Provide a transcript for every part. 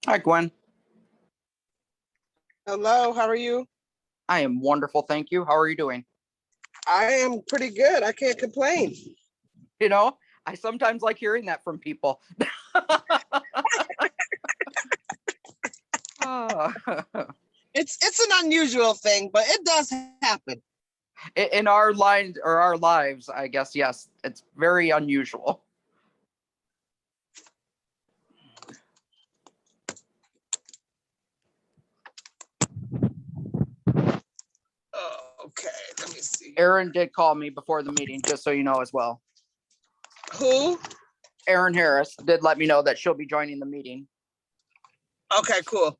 Hi, Gwen. Hello, how are you? I am wonderful, thank you. How are you doing? I am pretty good. I can't complain. You know, I sometimes like hearing that from people. Ah. It's an unusual thing, but it does happen. In our lines or our lives, I guess, yes, it's very unusual. Okay, let me see. Erin did call me before the meeting, just so you know as well. Who? Erin Harris did let me know that she'll be joining the meeting. Okay, cool.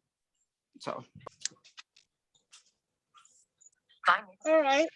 So. All right.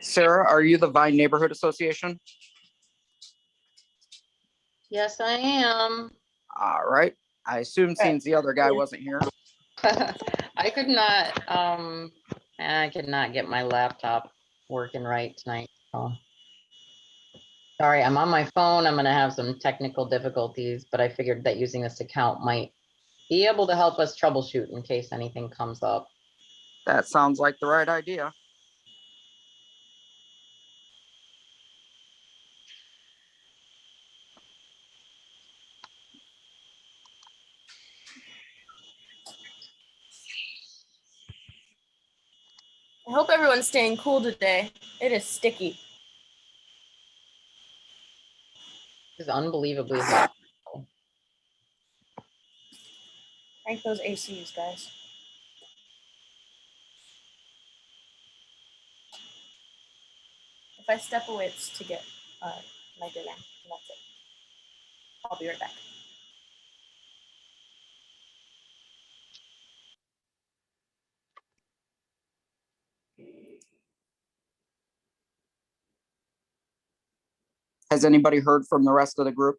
Sarah, are you the Vine Neighborhood Association? Yes, I am. All right. I assume since the other guy wasn't here. I could not get my laptop working right tonight. So. Sorry, I'm on my phone. I'm gonna have some technical difficulties, but I figured that using this account might be able to help us troubleshoot in case anything comes up. That sounds like the right idea. I hope everyone's staying cool today. It is sticky. It's unbelievably hot. Crank those ACs, guys. If I step away, it's to get my dinner, and that's it. I'll be right back. Has anybody heard from the rest of the group?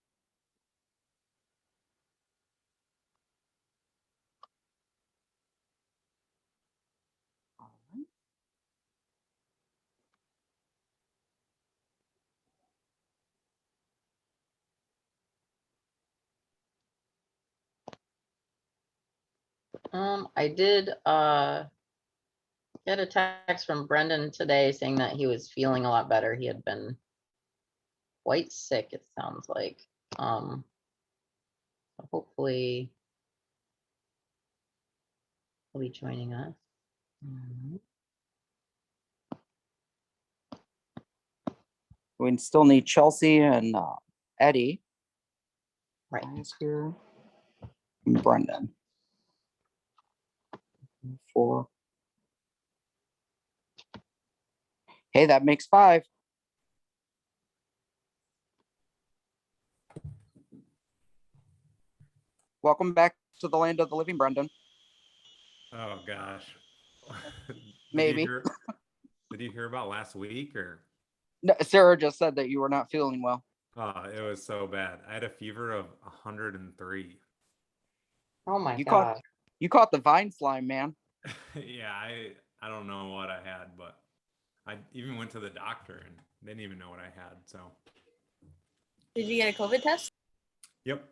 I did get a text from Brendan today saying that he was feeling a lot better. He had been quite sick, it sounds like. Hopefully he'll be joining us. We still need Chelsea and Eddie. Right. Here. And Brendan. 4. Hey, that makes 5. Welcome back to the land of the living, Brendan. Oh gosh. Maybe. Did you hear about last week or? No, Sarah just said that you were not feeling well. It was so bad. I had a fever of 103. Oh my You God. caught the vine slime, man. Yeah, I don't know what I had, but I even went to the doctor and didn't even know what I had. So. Did you get a COVID test? Yep.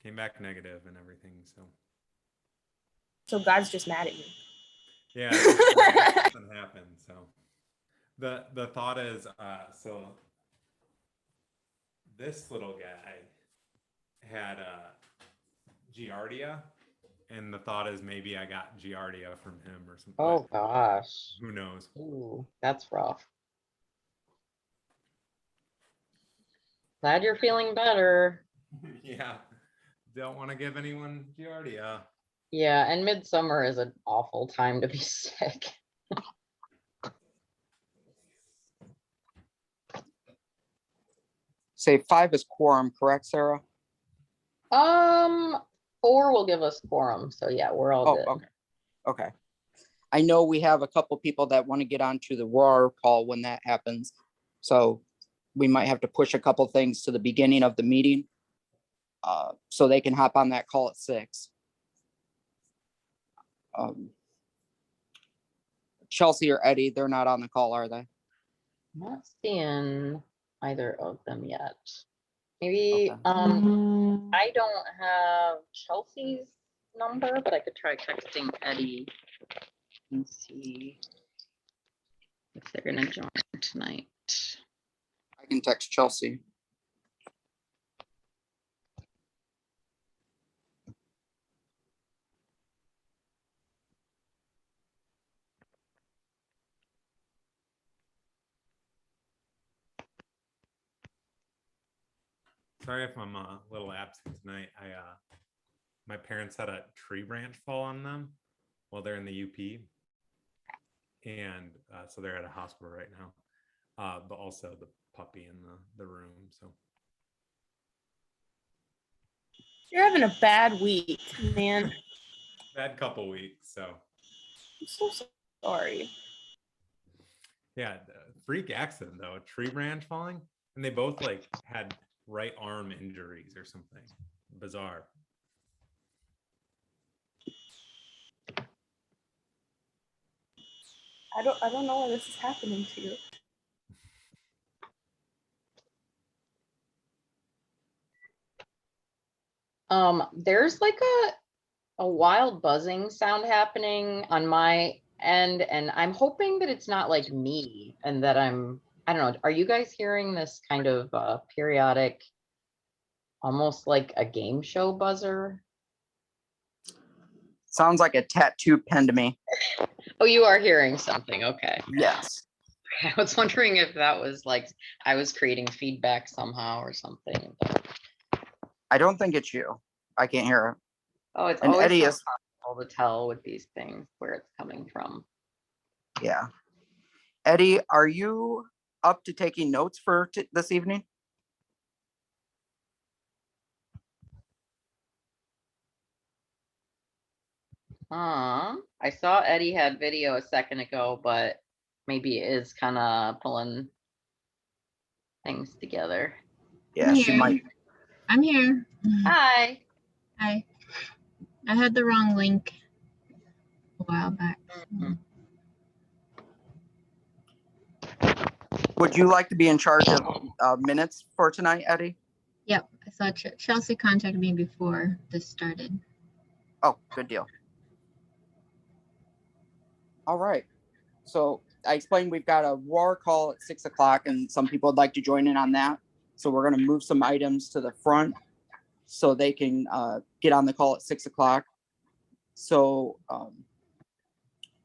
Came back negative and everything. So God's just mad at you. Yeah, something happened. So the thought is, so this little guy had Giardia, and the thought is maybe I got Giardia from him or something. Oh gosh. Who knows? Ooh, that's rough. Glad you're feeling better. Yeah, don't want to give anyone Giardia. Yeah, and midsummer is an awful time to be sick. Say 5 is quorum, correct, Sarah? 4 will give us quorum, so yeah, we're all Oh, good. okay. Okay. I know we have a couple people that want to get onto the roar call when that happens. So we might have to push a couple things to the beginning of the meeting. So they can hop on that call at 6. Chelsea or Eddie, they're not on the call, are they? Not seeing either of them yet. Maybe, Okay. I don't have Chelsea's number, but I could try texting Eddie and see if they're gonna join tonight. I can text Chelsea. Sorry if I'm a little absent tonight. My parents had a tree branch fall on them while they're in the UP, and so they're at a hospital right now. But also the puppy in the room. So You're having a bad week, man. bad couple weeks. So I'm so sorry. yeah, freak accident though. A tree branch falling, and they both like had right arm injuries or something bizarre. I don't know why this is happening to you. There's like a wild buzzing sound happening on my end, and I'm hoping that it's not like me and that I don't know. Are you guys hearing this kind of periodic, almost like a game show buzzer? Sounds like a tattoo pen to me. Oh, you are hearing something. Okay. Yes. I was wondering if that was like I was creating feedback somehow or something. But... I don't think it's you. I can't hear it. Oh, it's And always Eddie is, possible to tell with these things where it's coming from. yeah. Eddie, are you up to taking notes for this evening? I saw Eddie had video a second ago, but maybe it is kind of pulling things together. Yeah, I'm she here. might. I'm here. Hi. Hi. I had the wrong link a while back. Mhm. Would you like to be in charge of minutes for tonight, Eddie? Yep. I saw Chelsea contacted me before this started. Oh, good deal. All right. So I explained we've got a roar call at 6 o'clock, and some people would like to join in on that. So we're going to move some items to the front so they can get on the call at 6 o'clock. So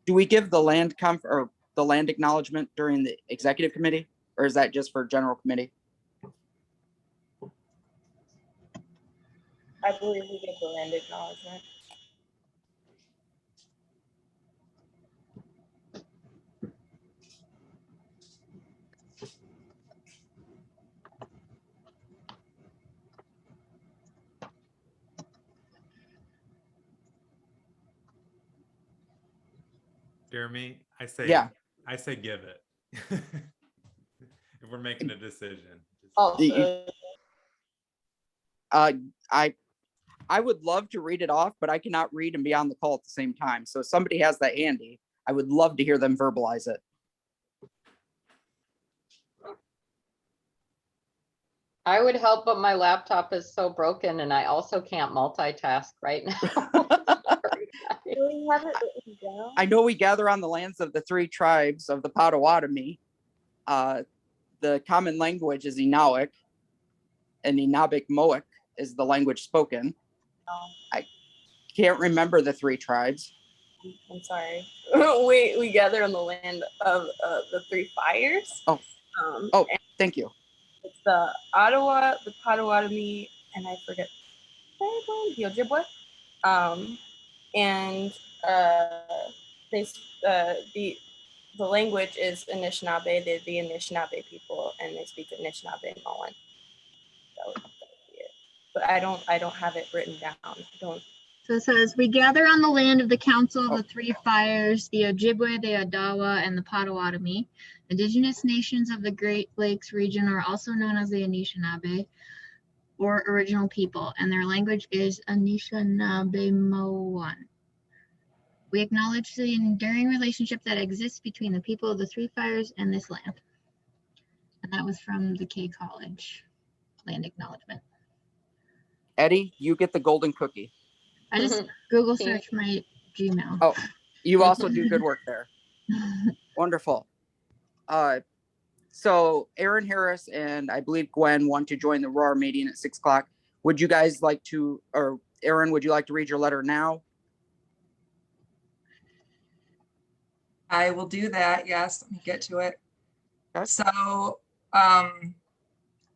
do we give the land or the land acknowledgement during the executive committee, or is that just for general committee? I believe we get the land acknowledgement. Jeremy, I say give it. If we're making a decision. I would love to read it off, but I cannot read and be on the call at the same time. So if somebody has that handy, I would love to hear them verbalize it. I would help, but my laptop is so broken and I also can't multitask right now. Do we have it written down? I know we gather on the lands of the 3 tribes of the Potawatomi. The common language is Inawik, and Inabik-Moik is the language spoken. I can't remember the 3 tribes. I'm sorry. we gather on the land of the 3 fires. Thank you. It's the Ottawa, the Potawatomi, and I forget the Ojibwe, and they the language is Anishinaabe. They're the Anishinaabe people, and they speak Anishinaabe and Mullen. That would be it. But I don't have it written down. I don't. So it says, we gather on the land of the Council of the Three Fires, the Ojibwe, the Odawa, and the Potawatomi. Indigenous nations of the Great Lakes region are also known as the Anishinaabe, or original people, and their language is Anishinaabe-Moan. We acknowledge the enduring relationship that exists between the people of the Three Fires and this land. And that was from the K College land acknowledgement. Eddie, you get the golden cookie. I just Google search my Gmail. Oh, you also do good work there. Wonderful. So Aaron Harris and I believe Gwen want to join the ROAR meeting at 6 o'clock. Would you guys like to, or Aaron, would you like to read your letter now? I will do that. Yes, let me get to it. Okay. So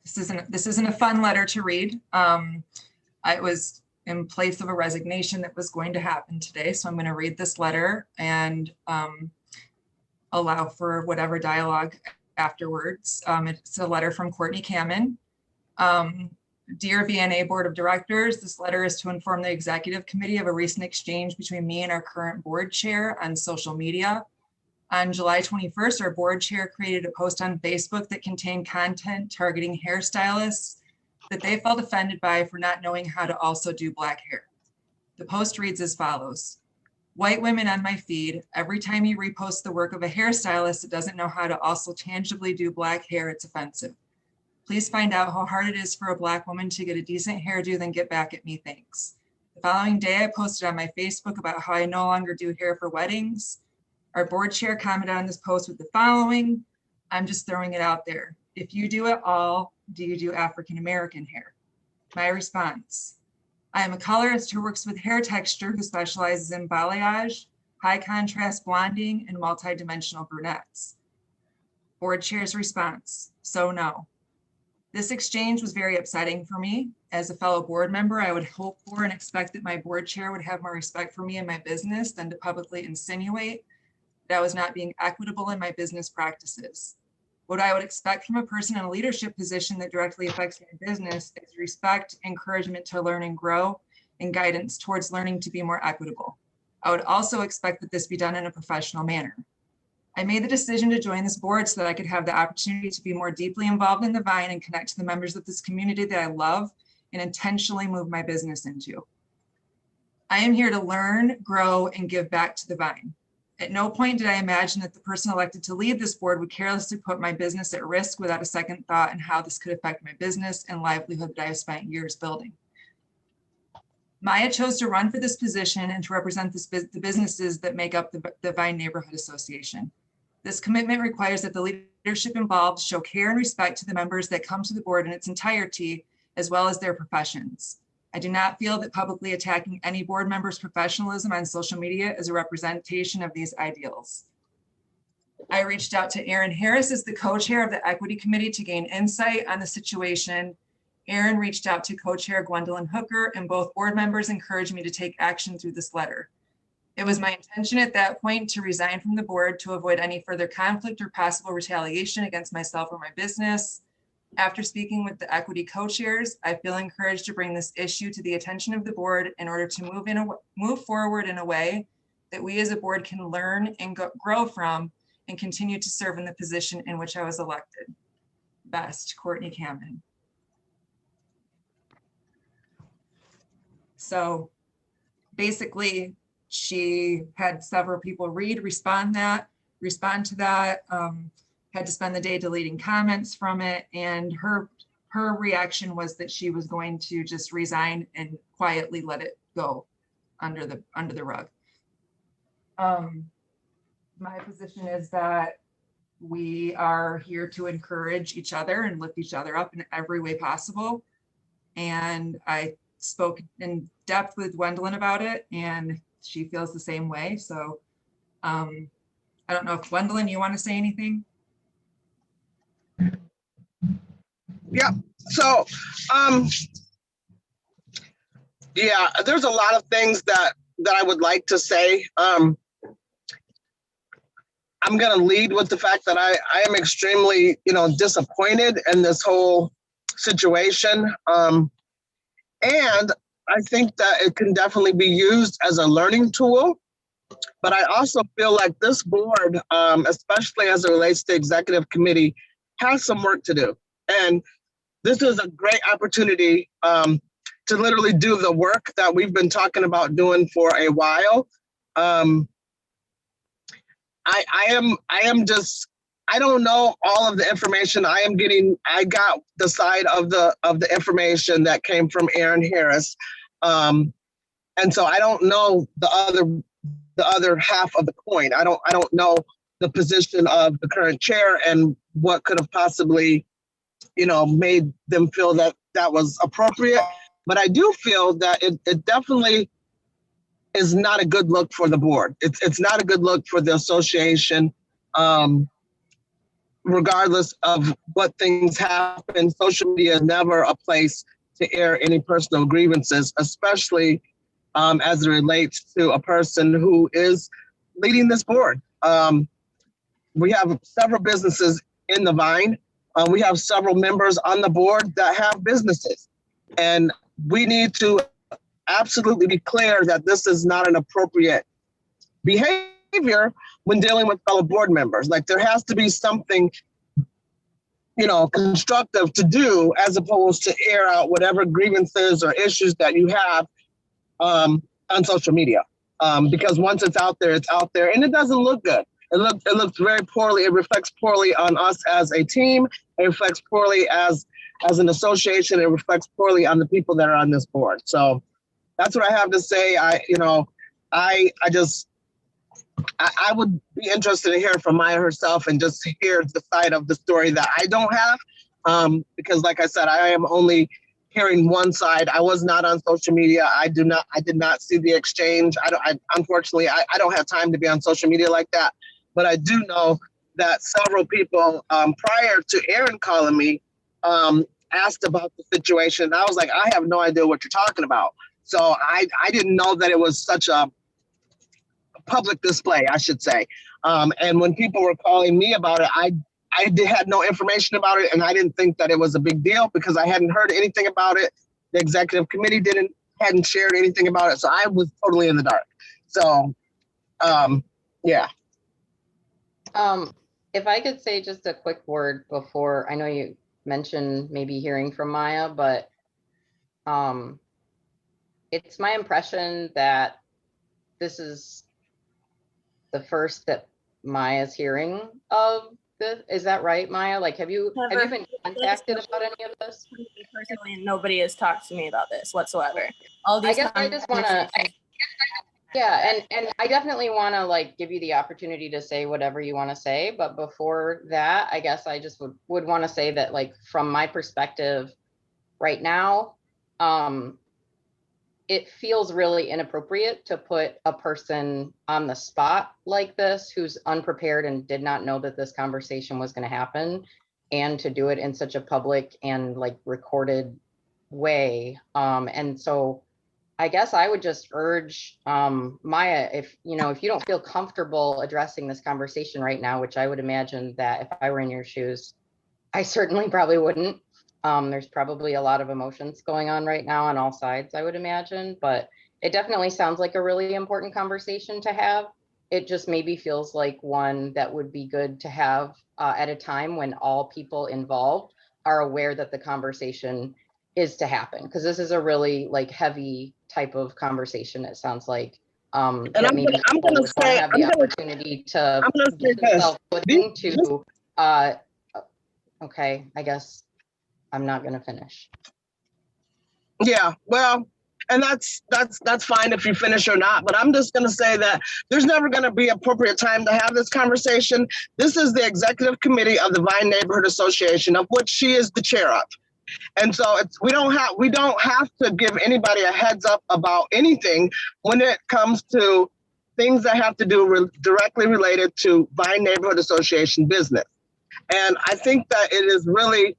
this isn't a fun letter to read. I was in place of a resignation that was going to happen today. So I'm going to read this letter and allow for whatever dialogue afterwards. It's a letter from Courtney Kamen. Dear VNA Board of Directors, this letter is to inform the Executive Committee of a recent exchange between me and our current board chair on social media. On July 21st, our board chair created a post on Facebook that contained content targeting hairstylists that they felt offended by for not knowing how to also do black hair. The post reads as follows. White women on my feed, every time you repost the work of a hairstylist that doesn't know how to also tangibly do black hair, it's offensive. Please find out how hard it is for a black woman to get a decent hairdo, then get back at me, thanks. The following day, I posted on my Facebook about how I no longer do hair for weddings. Our board chair commented on this post with the following, I'm just throwing it out there. If you do it all, do you do African-American hair? My response, I am a colorist who works with hair texture who specializes in balayage, high contrast blonding, and multi-dimensional brunettes. Board chair's response, so no. This exchange was very upsetting for me. As a fellow board member, I would hope for and expect that my board chair would have more respect for me and my business than to publicly insinuate that I was not being equitable in my business practices. What I would expect from a person in a leadership position that directly affects my business is respect, encouragement to learn and grow, and guidance towards learning to be more equitable. I would also expect that this be done in a professional manner. I made the decision to join this board so that I could have the opportunity to be more deeply involved in the Vine and connect to the members of this community that I love and intentionally move my business into. I am here to learn, grow, and give back to the Vine. At no point did I imagine that the person elected to lead this board would carelessly put my business at risk without a second thought on how this could affect my business and livelihood that I have spent years building. Maya chose to run for this position and to represent the businesses that make up the Vine Neighborhood Association. This commitment requires that the leadership involved show care and respect to the members that come to the board in its entirety, as well as their professions. I do not feel that publicly attacking any board member's professionalism on social media is a representation of these ideals. I reached out to Aaron Harris as the co-chair of the Equity Committee to gain insight on the situation. Aaron reached out to co-chair Gwendolyn Hooker, and both board members encouraged me to take action through this letter. It was my intention at that point to resign from the board to avoid any further conflict or possible retaliation against myself or my business. After speaking with the equity co-chairs, I feel encouraged to bring this issue to the attention of the board in order to move forward in a way that we as a board can learn and grow from and continue to serve in the position in which I was elected. Best, Courtney Kamen. So basically, she had several people respond to that. Had to spend the day deleting comments from it, and her reaction was that she was going to just resign and quietly let it go under the rug. My position is that we are here to encourage each other and lift each other up in every way possible. And I spoke in depth with Gwendolyn about it, and she feels the same way. So I don't know if Gwendolyn, you want to say anything? Yep. So Yeah, there's a lot of things that I would like to say. I'm going to lead with the fact that I am extremely, disappointed in this whole situation. And I think that it can definitely be used as a learning tool. But I also feel like this board, especially as it relates to executive committee, has some work to do. And this is a great opportunity to literally do the work that we've been talking about doing for a while. I don't know all of the information I got the side of the information that came from Aaron Harris. And so I don't know the other half of the coin. I don't know the position of the current chair and what could have possibly, made them feel that that was appropriate. But I do feel that it definitely is not a good look for the board. It's not a good look for the association. Regardless of what things happen, social media is never a place to air any personal grievances, especially as it relates to a person who is leading this board. We have several businesses in the Vine. We have several members on the board that have businesses. And we need to absolutely be clear that this is not an appropriate behavior when dealing with fellow board members. Like, there has to be something, constructive to do, as opposed to air out whatever grievances or issues that you have on social media. Because once it's out there, and it doesn't look good. It looks very poorly. It reflects poorly on us as a team. It reflects poorly as an association. It reflects poorly on the people that are on this board. So that's what I have to say. I would be interested to hear from Maya herself and just hear the side of the story that I don't have. Because like I said, I am only hearing one side. I was not on social media. I did not see the exchange. Unfortunately, I don't have time to be on social media like that. But I do know that several people prior to Aaron calling me asked about the situation. I was like, I have no idea what you're talking about. So I didn't know that it was such a public display, I should say. And when people were calling me about it, I had no information about it, and I didn't think that it was a big deal because I hadn't heard anything about it. The executive committee hadn't shared anything about it, so I was totally in the dark. So, yeah. If I could say just a quick word before, I know you mentioned maybe hearing from Maya, but it's my impression that this is the first that Maya's hearing of this. Is that right, Maya? Like, have you been contacted about any of this? Personally, nobody has talked to me about this whatsoever. All these I just want to. Yeah, and I definitely want to like give you the opportunity to say whatever you want to say, but before that, I guess I just would want to say that, like, from my perspective right now, it feels really inappropriate to put a person on the spot like this who's unprepared and did not know that this conversation was going to happen, and to do it in such a public and like recorded way. And so I guess I would just urge Maya, if you don't feel comfortable addressing this conversation right now, which I would imagine that if I were in your shoes, I certainly probably wouldn't. There's probably a lot of emotions going on right now on all sides, I would imagine, but it definitely sounds like a really important conversation to have. It just maybe feels like one that would be good to have at a time when all people involved are aware that the conversation is to happen, because this is a really like heavy type of conversation, it sounds like. And I'm going to say, have the opportunity to get themselves footing to okay, I guess I'm not going to finish. Yeah, well, and that's fine if you finish or not, but I'm just going to say that there's never going to be appropriate time to have this conversation. This is the executive committee of the Vine Neighborhood Association, of which she is the chair of. And so we don't have to give anybody a heads up about anything when it comes to things that have to do directly related to Vine Neighborhood Association business. And I think that it is really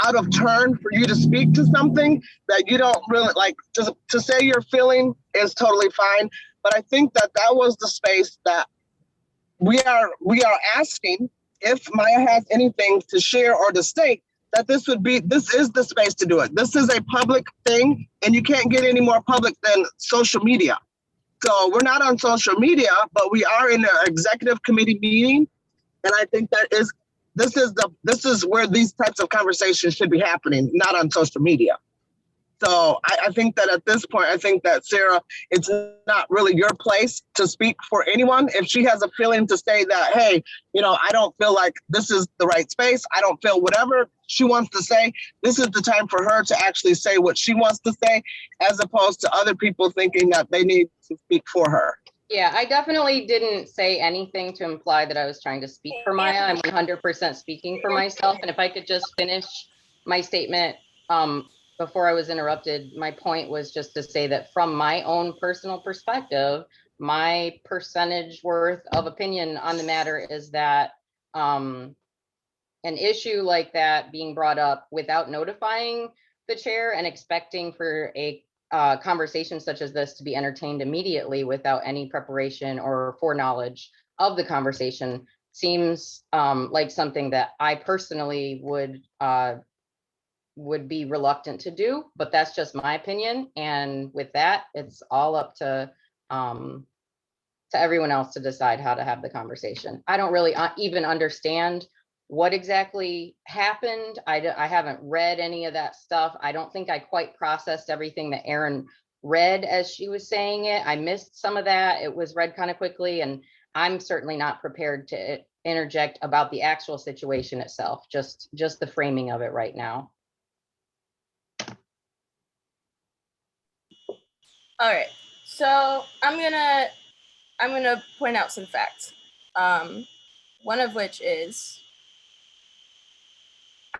out of turn for you to speak to something that you don't really like. To say your feeling is totally fine, but I think that that was the space that we are asking if Maya has anything to share or to state, that this is the space to do it. This is a public thing, and you can't get any more public than social media. So we're not on social media, but we are in an executive committee meeting. And I think that this is where these types of conversations should be happening, not on social media. So I think that at this point, I think that Sarah, it's not really your place to speak for anyone. If she has a feeling to say that, hey, I don't feel like this is the right space, I don't feel whatever she wants to say, this is the time for her to actually say what she wants to say, as opposed to other people thinking that they need to speak for her. Yeah, I definitely didn't say anything to imply that I was trying to speak for Maya. I'm 100% speaking for myself. And if I could just finish my statement before I was interrupted, my point was just to say that from my own personal perspective, my percentage worth of opinion on the matter is that an issue like that being brought up without notifying the chair and expecting for a conversation such as this to be entertained immediately without any preparation or foreknowledge of the conversation seems like something that I personally would be reluctant to do, but that's just my opinion. And with that, it's all up to everyone else to decide how to have the conversation. I don't really even understand what exactly happened. I haven't read any of that stuff. I don't think I quite processed everything that Erin read as she was saying it. I missed some of that. It was read kind of quickly, and I'm certainly not prepared to interject about the actual situation itself, just the framing of it right now. All right, so I'm gonna point out some facts. One of which is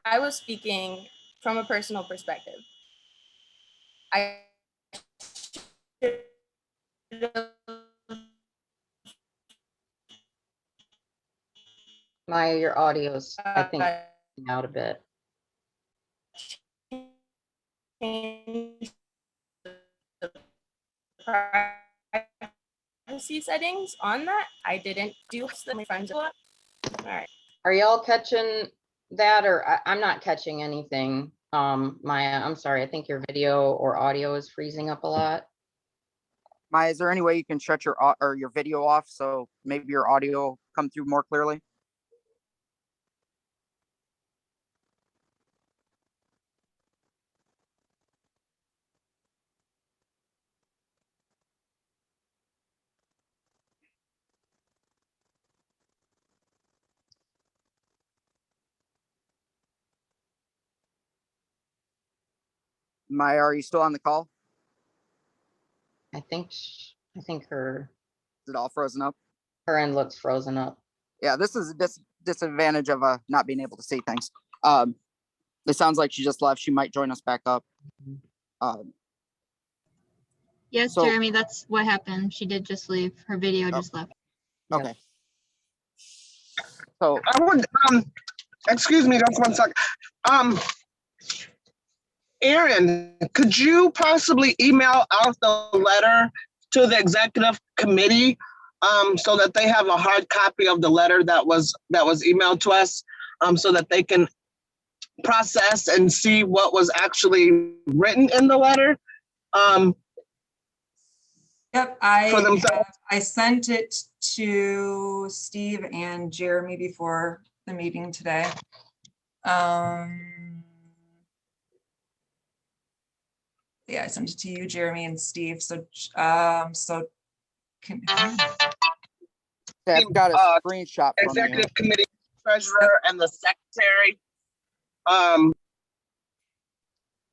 I was speaking from a personal perspective. Maya, your audio's, I think, out a bit. Privacy settings on that. I didn't do my friends a lot. All right. Are y'all catching that, or I'm not catching anything? Maya, I'm sorry. I think your video or audio is freezing up a lot. Maya, is there any way you can shut your video off so maybe your audio come through more clearly? Maya, are you still on the call? I think her Is it all frozen up? end looks frozen up. Yeah, this is a disadvantage of not being able to see things. It sounds like she just left. She might join us back up. Yes, So- Jeremy, that's what happened. She did just leave. Her video just left. Okay. So I would, excuse me, just 1 second. Erin, could you possibly email out the letter to the executive committee so that they have a hard copy of the letter that was emailed to us, so that they can process and see what was actually written in the letter? Yep, I sent it to Steve and Jeremy before the meeting today. Yeah, I sent it to you, Jeremy and Steve. So, can I've got a screenshot from you. Executive committee treasurer and the secretary.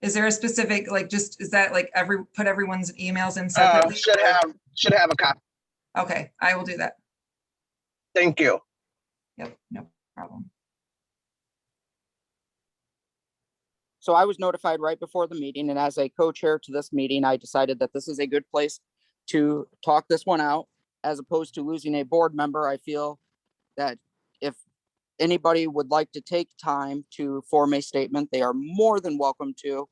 Is there a specific, like, just, is that like put everyone's emails in separately? Should have a copy. Okay, I will do that. Thank you. Yep, no problem. So I was notified right before the meeting, and as a co-chair to this meeting, I decided that this is a good place to talk this one out, as opposed to losing a board member. I feel that if anybody would like to take time to form a statement, they are more than welcome to.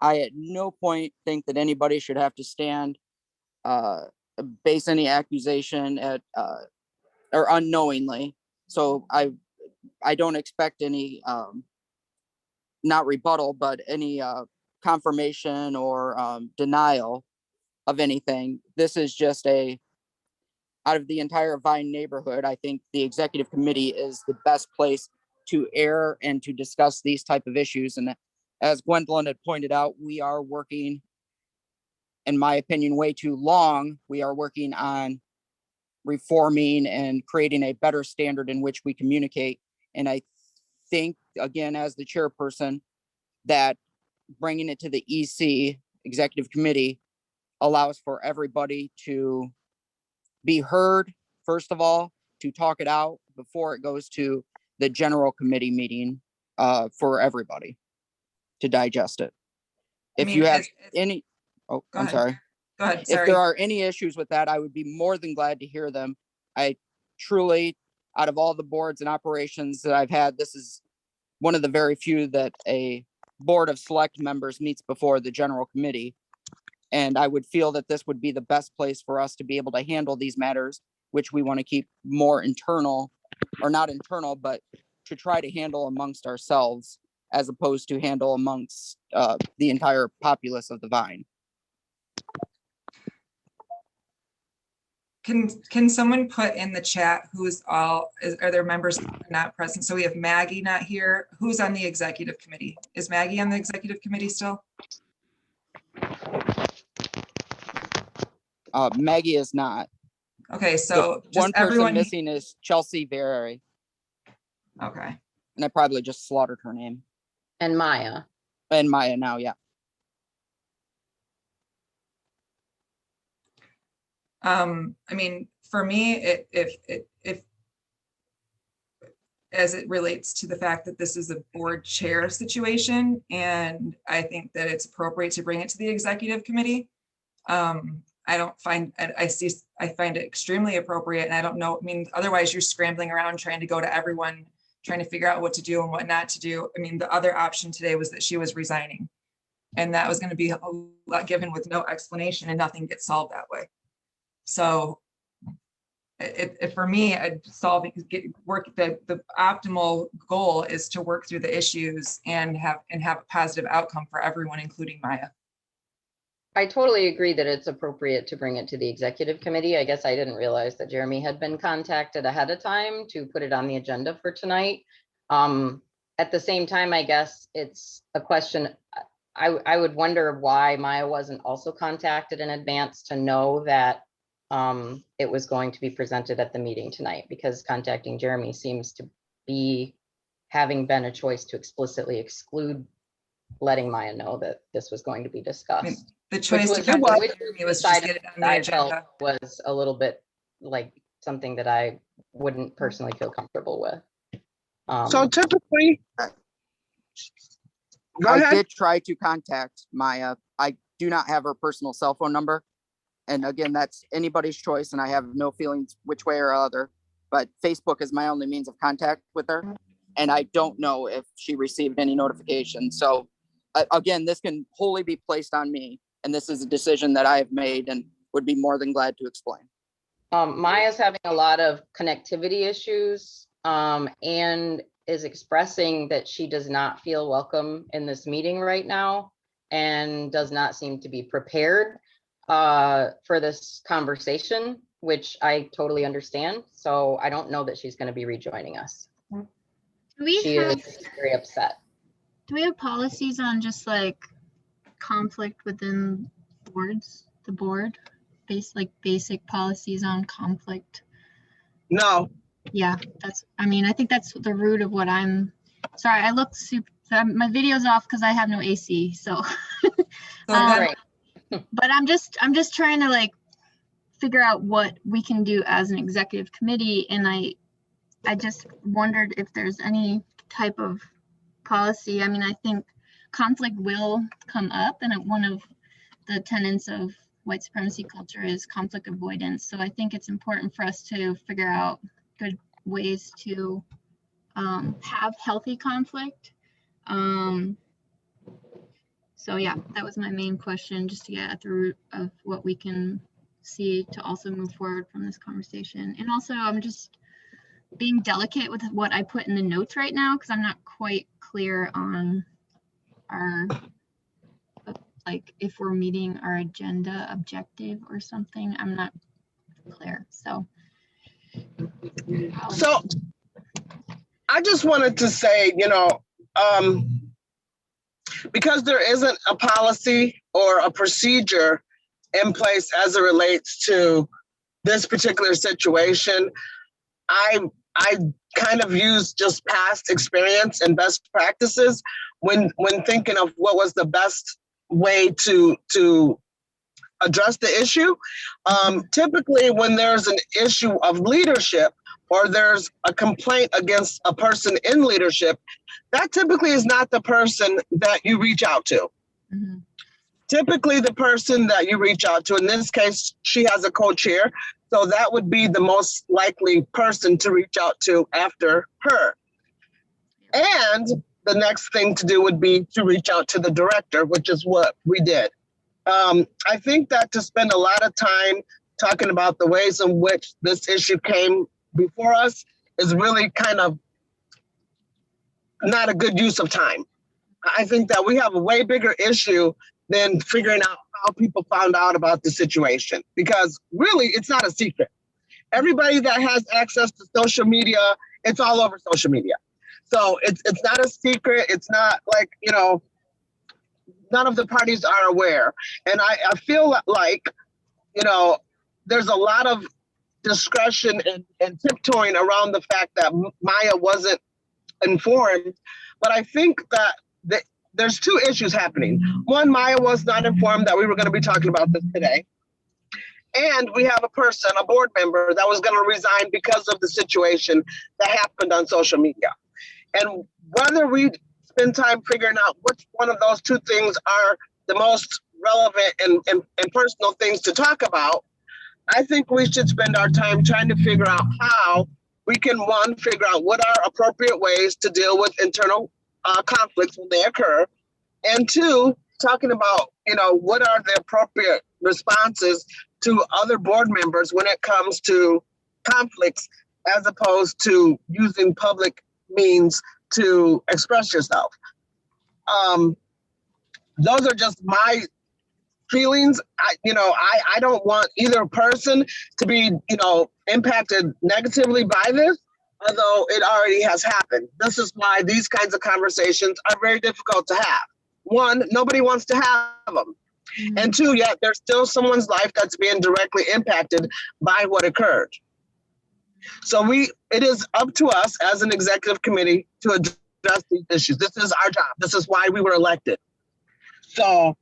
I at no point think that anybody should have to stand, base any accusation at, or unknowingly. So I don't expect any, not rebuttal, but any confirmation or denial of anything. This is just out of the entire Vine neighborhood, I think the executive committee is the best place to air and to discuss these type of issues. And as Gwendolyn had pointed out, we are working, in my opinion, way too long. We are working on reforming and creating a better standard in which we communicate. And I think, again, as the chairperson, that bringing it to the EC, executive committee, allows for everybody to be heard, first of all, to talk it out before it goes to the general committee meeting, for everybody to digest it. If you have any, oh, Go I'm ahead. sorry. Go ahead, If sorry. there are any issues with that, I would be more than glad to hear them. I truly, out of all the boards and operations that I've had, this is one of the very few that a board of select members meets before the general committee. And I would feel that this would be the best place for us to be able to handle these matters, which we want to keep more internal, or not internal, but to try to handle amongst ourselves, as opposed to handle amongst the entire populace of the Vine. Can someone put in the chat who's are there members not present? So we have Maggie not here. Who's on the executive committee? Is Maggie on the executive committee still? Maggie is not. Okay, so The just one person everyone. missing is Chelsea Berry, Okay, and I probably just slaughtered her name. And Maya. And Maya now, yeah. I mean, for me, if as it relates to the fact that this is a board chair situation, and I think that it's appropriate to bring it to the executive committee. I don't find, I find it extremely appropriate, and I don't know, I mean, otherwise you're scrambling around trying to go to everyone, trying to figure out what to do and what not to do. I mean, the other option today was that she was resigning, and that was going to be a lot given with no explanation, and nothing gets solved that way. So for me, the optimal goal is to work through the issues and have a positive outcome for everyone, including Maya. I totally agree that it's appropriate to bring it to the executive committee. I guess I didn't realize that Jeremy had been contacted ahead of time to put it on the agenda for tonight. At the same time, I guess it's a question. I would wonder why Maya wasn't also contacted in advance to know that it was going to be presented at the meeting tonight, because contacting Jeremy seems to be having been a choice to explicitly exclude letting Maya know that this was going to be discussed. I mean, the choice to Jeremy was just get it on the agenda. Was a little bit like something that I wouldn't personally feel comfortable with. So typically, I did try to contact Maya. I do not have her personal cell phone number. And again, that's anybody's choice, and I have no feelings which way or other. But Facebook is my only means of contact with her. And I don't know if she received any notification. So again, this can wholly be placed on me. And this is a decision that I have made and would be more than glad to explain. Maya's having a lot of connectivity issues and is expressing that she does not feel welcome in this meeting right now and does not seem to be prepared for this conversation, which I totally understand. So I don't know that she's going to be rejoining us. She is very upset. Do we have policies on just like conflict within boards, the board? Basic policies on conflict? no. Yeah, I mean, I think that's the root of what sorry, I look super, my video's off because I have no AC, so. Right. But I'm just trying to like figure out what we can do as an executive committee. And I just wondered if there's any type of policy. I mean, I think conflict will come up, and one of the tenets of white supremacy culture is conflict avoidance. So I think it's important for us to figure out good ways to have healthy conflict. So yeah, that was my main question, just to get at the root of what we can see to also move forward from this conversation. And also, I'm just being delicate with what I put in the notes right now, because I'm not quite clear on our, like, if we're meeting our agenda objective or something. I'm not clear. So I just wanted to say, because there isn't a policy or a procedure in place as it relates to this particular situation, I kind of use just past experience and best practices when thinking of what was the best way to address the issue. Typically, when there's an issue of leadership or there's a complaint against a person in leadership, that typically is not the person that you reach out to. mhm. Typically, the person that you reach out to, in this case, she has a co-chair, so that would be the most likely person to reach out to after her. And the next thing to do would be to reach out to the director, which is what we did. I think that to spend a lot of time talking about the ways in which this issue came before us is really kind of not a good use of time. I think that we have a way bigger issue than figuring out how people found out about the situation, because really it's not a secret. Everybody that has access to social media, it's all over social media. So it's not a secret. It's not like, none of the parties are aware. And I feel like, there's a lot of discretion and tiptoeing around the fact that Maya wasn't informed. But I think that there's two issues happening. One, Maya was not informed that we were going to be talking about this today. And we have a person, a board member, that was going to resign because of the situation that happened on social media. And whether we spend time figuring out which one of those two things are the most relevant and personal things to talk about, I think we should spend our time trying to figure out how we can, one, figure out what are appropriate ways to deal with internal conflicts when they occur, and two, talking about, what are the appropriate responses to other board members when it comes to conflicts, as opposed to using public means to express yourself. Those are just my feelings. I don't want either person to be, impacted negatively by this, although it already has happened. This is why these kinds of conversations are very difficult to have. One, nobody wants to have them. Mhm. And two, yet there's still someone's life that's being directly impacted by what occurred. So it is up to us as an executive committee to address these issues. This is our job. This is why we were elected. So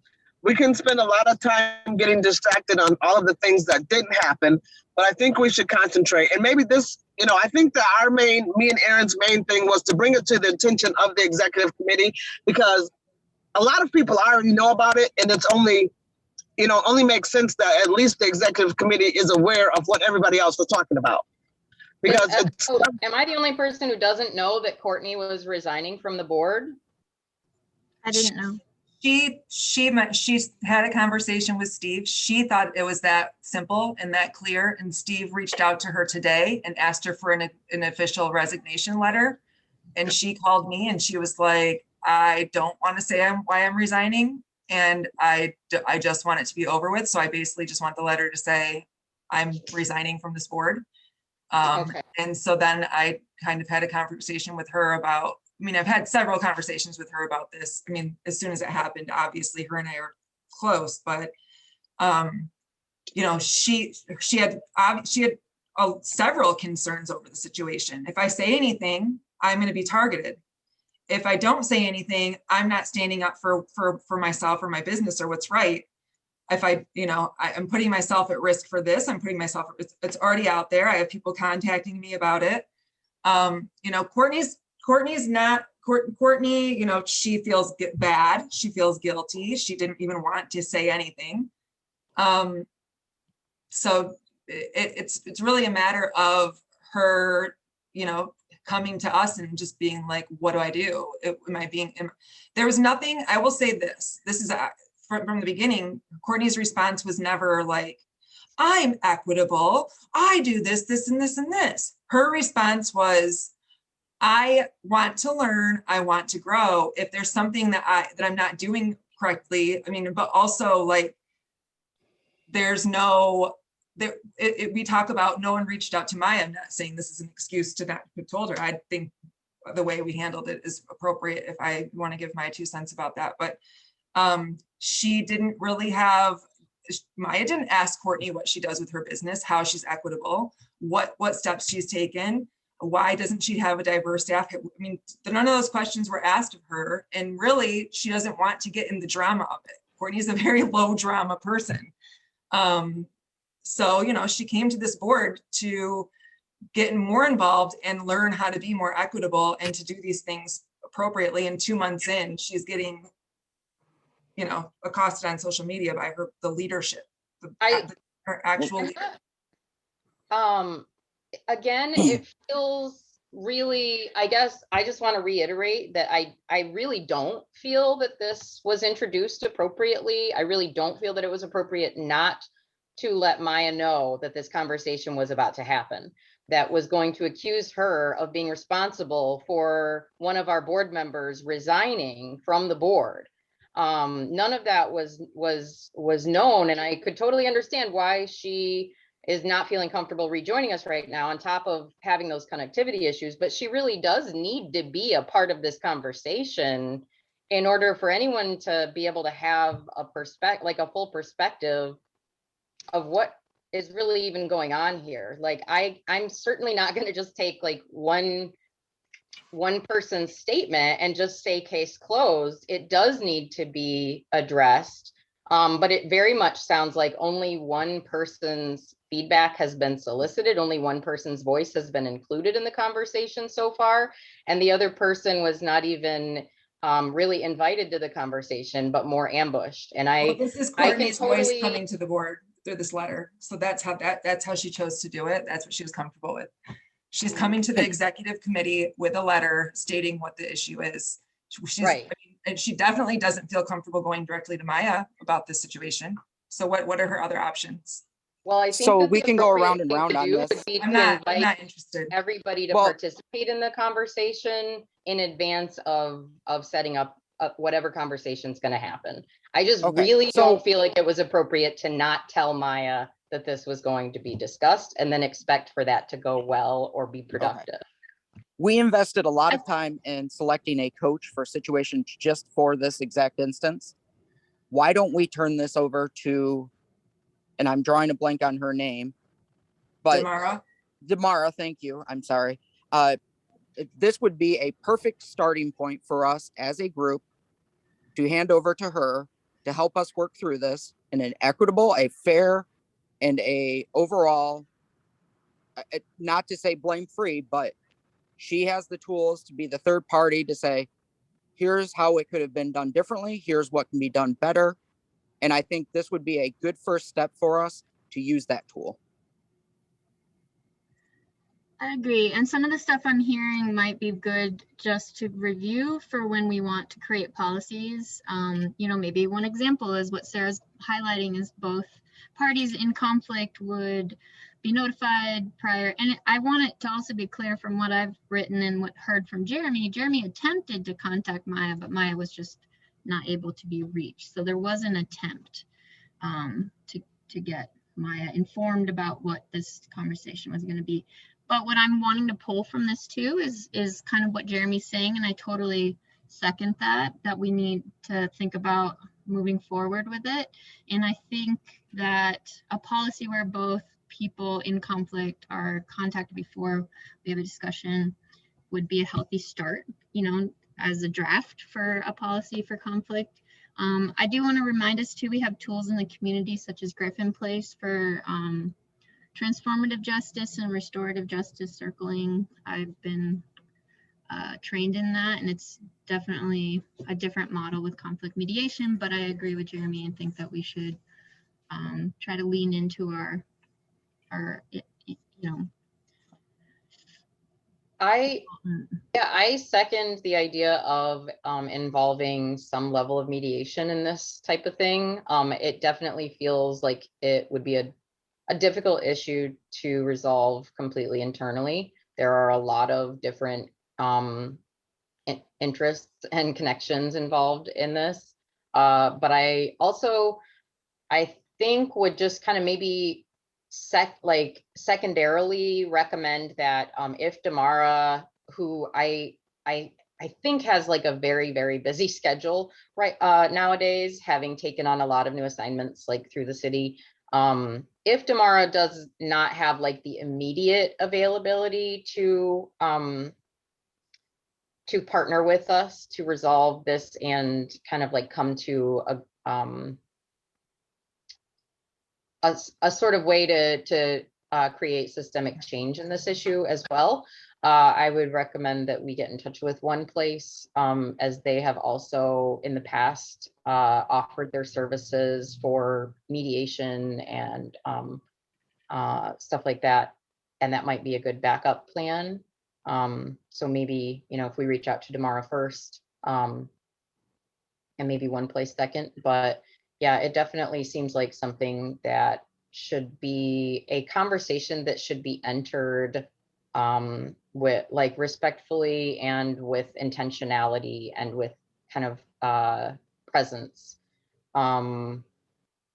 we can spend a lot of time getting distracted on all of the things that didn't happen, but I think we should concentrate. And maybe this, I think that me and Aaron's main thing was to bring it to the attention of the executive committee, because a lot of people already know about it, and it's only makes sense that at least the executive committee is aware of what everybody else was talking about. Because am I the only person who doesn't know that Courtney was resigning from the board? I didn't know. She's had a conversation with Steve. She thought it was that simple and that clear. And Steve reached out to her today and asked her for an official resignation letter. And she called me and she was like, I don't want to say why I'm resigning. And I just want it to be over with. So I basically just want the letter to say I'm resigning from this board. Okay. And so then I kind of had a conversation with her about, I've had several conversations with her about this. As soon as it happened, obviously her and I are close, but she had several concerns over the situation. If I say anything, I'm going to be targeted. If I don't say anything, I'm not standing up for myself or my business or what's right. If I'm putting myself at risk for this, it's already out there. I have people contacting me about it. Courtney, she feels bad. She feels guilty. She didn't even want to say anything. So it's really a matter of her, coming to us and just being like, what do I do? There was nothing, I will say this is from the beginning, Courtney's response was never like, I'm equitable, I do this, this, and this, and this. Her response was, I want to learn, I want to grow. If there's something that I'm not doing correctly, I mean, but also like, there's no, we talk about no one reached out to Maya. I'm not saying this is an excuse to not have told her. I think the way we handled it is appropriate if I want to give my 2 cents about that. But she didn't really have, Maya didn't ask Courtney what she does with her business, how she's equitable, what steps she's taken, why doesn't she have a diverse staff? I mean, none of those questions were asked of her. And really, she doesn't want to get in the drama of it. Courtney's a very low drama person. So, you know, she came to this board to get more involved and learn how to be more equitable and to do these things appropriately. And 2 months in, she's getting, you know, accosted on social media by the leadership, her actual leader. Again, it feels really, I guess I just want to reiterate that I really don't feel that this was introduced appropriately. I really don't feel that it was appropriate not to let Maya know that this conversation was about to happen, that was going to accuse her of being responsible for one of our board members resigning from the board. None of that was known, and I could totally understand why she is not feeling comfortable rejoining us right now on top of having those connectivity issues, but she really does need to be a part of this conversation in order for anyone to be able to have a perspective, like a full perspective of what is really even going on here. Like I'm certainly not going to just take like one person's statement and just say case closed. It does need to be addressed. But it very much sounds like only one person's feedback has been solicited. Only one person's voice has been included in the conversation so far. And the other person was not even really invited to the conversation, but more ambushed. And Well, this is Courtney's voice totally coming to the board through this letter. So that's how she chose to do it. That's what she was comfortable with. She's coming to the executive committee with a letter stating what the issue is. She's right. I mean, and she definitely doesn't feel comfortable going directly to Maya about this situation. So what are her other options? Well, I think So that we the can go appropriate around and thing round to on do this. would be to I'm invite not interested. everybody to Well- participate in the conversation in advance of setting up whatever conversation is going to happen. I just Okay, really so- don't feel like it was appropriate to not tell Maya that this was going to be discussed and then expect for that to go well or be productive. We invested a lot of time in selecting a coach for situations just for this exact instance. Why don't we turn this over to, and I'm drawing a blank on her name, but Damara, thank you. I'm sorry. This would be a perfect starting point for us as a group to hand over to her to help us work through this in an equitable, a fair, and a overall, not to say blame free, but she has the tools to be the third party to say, here's how it could have been done differently. Here's what can be done better. And I think this would be a good first step for us to use that tool. I agree. And some of the stuff I'm hearing might be good just to review for when we want to create policies. You know, maybe one example is what Sarah's highlighting is both parties in conflict would be notified prior. And I want it to also be clear from what I've written and what heard from Jeremy. Jeremy attempted to contact Maya, but Maya was just not able to be reached. So there was an attempt to get Maya informed about what this conversation was going to be. But what I'm wanting to pull from this too is kind of what Jeremy's saying, and I totally second that we need to think about moving forward with it. And I think that a policy where both people in conflict are contacted before we have a discussion would be a healthy start, you know, as a draft for a policy for conflict. I do want to remind us too, we have tools in the community such as Griffin Place for transformative justice and restorative justice circling. I've been trained in that, and it's definitely a different model with conflict mediation, but I agree with Jeremy and think that we should try to lean into our you know, Yeah, I second the idea of involving some level of mediation in this type of thing. It definitely feels like it would be a difficult issue to resolve completely internally. There are a lot of different interests and connections involved in this. But I also, I think would just kind of maybe secondarily recommend that if Damara, who I think has like a very busy schedule right nowadays, having taken on a lot of new assignments like through the city. If Damara does not have like the immediate availability to partner with us to resolve this and kind of like come to a sort of way to create systemic change in this issue as well. I would recommend that we get in touch with One Place, as they have also in the past offered their services for mediation and stuff like that. And that might be a good backup plan. So maybe, you know, if we reach out to Damara first, and maybe One Place second, but yeah, it definitely seems like something that should be a conversation that should be entered with like respectfully and with intentionality and with kind of presence,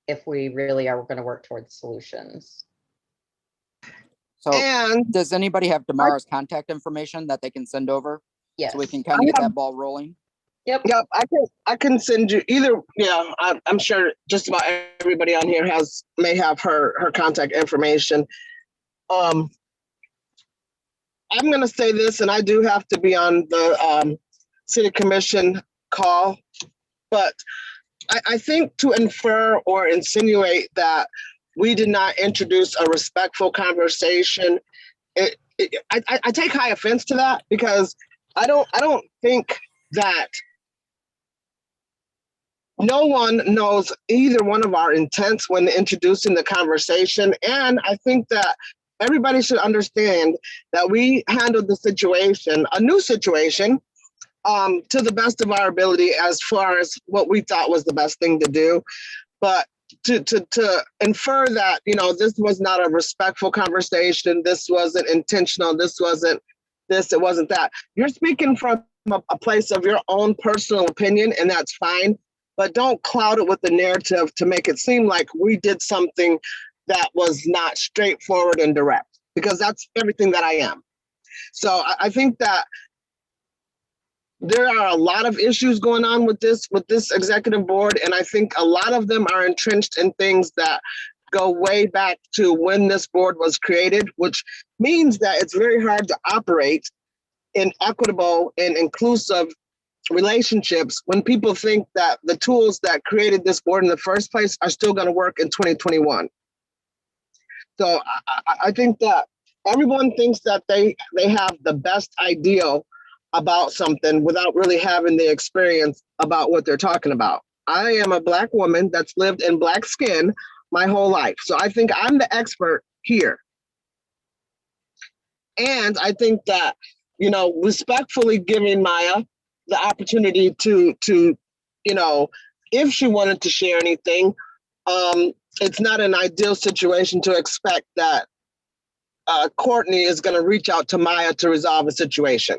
if we really are going to work towards solutions. So And does anybody have Damara's contact information that they can send over? Yes. So we can kind of get that ball rolling? Yep. yep, I can send you either. Yeah, I'm sure just about everybody on here may have her contact information. I'm going to say this, and I do have to be on the city commission call, but I think to infer or insinuate that we did not introduce a respectful conversation, I take high offense to that, because I don't think that no one knows either one of our intents when introducing the conversation. And I think that everybody should understand that we handled the situation, a new situation, to the best of our ability as far as what we thought was the best thing to do. But to infer that, you know, this was not a respectful conversation, this wasn't intentional, this wasn't this, it wasn't that. You're speaking from a place of your own personal opinion, and that's fine. But don't cloud it with the narrative to make it seem like we did something that was not straightforward and direct, because that's everything that I am. So I think that there are a lot of issues going on with this executive board, and I think a lot of them are entrenched in things that go way back to when this board was created, which means that it's very hard to operate in equitable and inclusive relationships when people think that the tools that created this board in the first place are still going to work in 2021. So I think that everyone thinks that they have the best ideal about something without really having the experience about what they're talking about. I am a Black woman that's lived in Black skin my whole life. So I think I'm the expert here. And I think that, you know, respectfully giving Maya the opportunity to, you know, if she wanted to share anything, it's not an ideal situation to expect that Courtney is going to reach out to Maya to resolve a situation.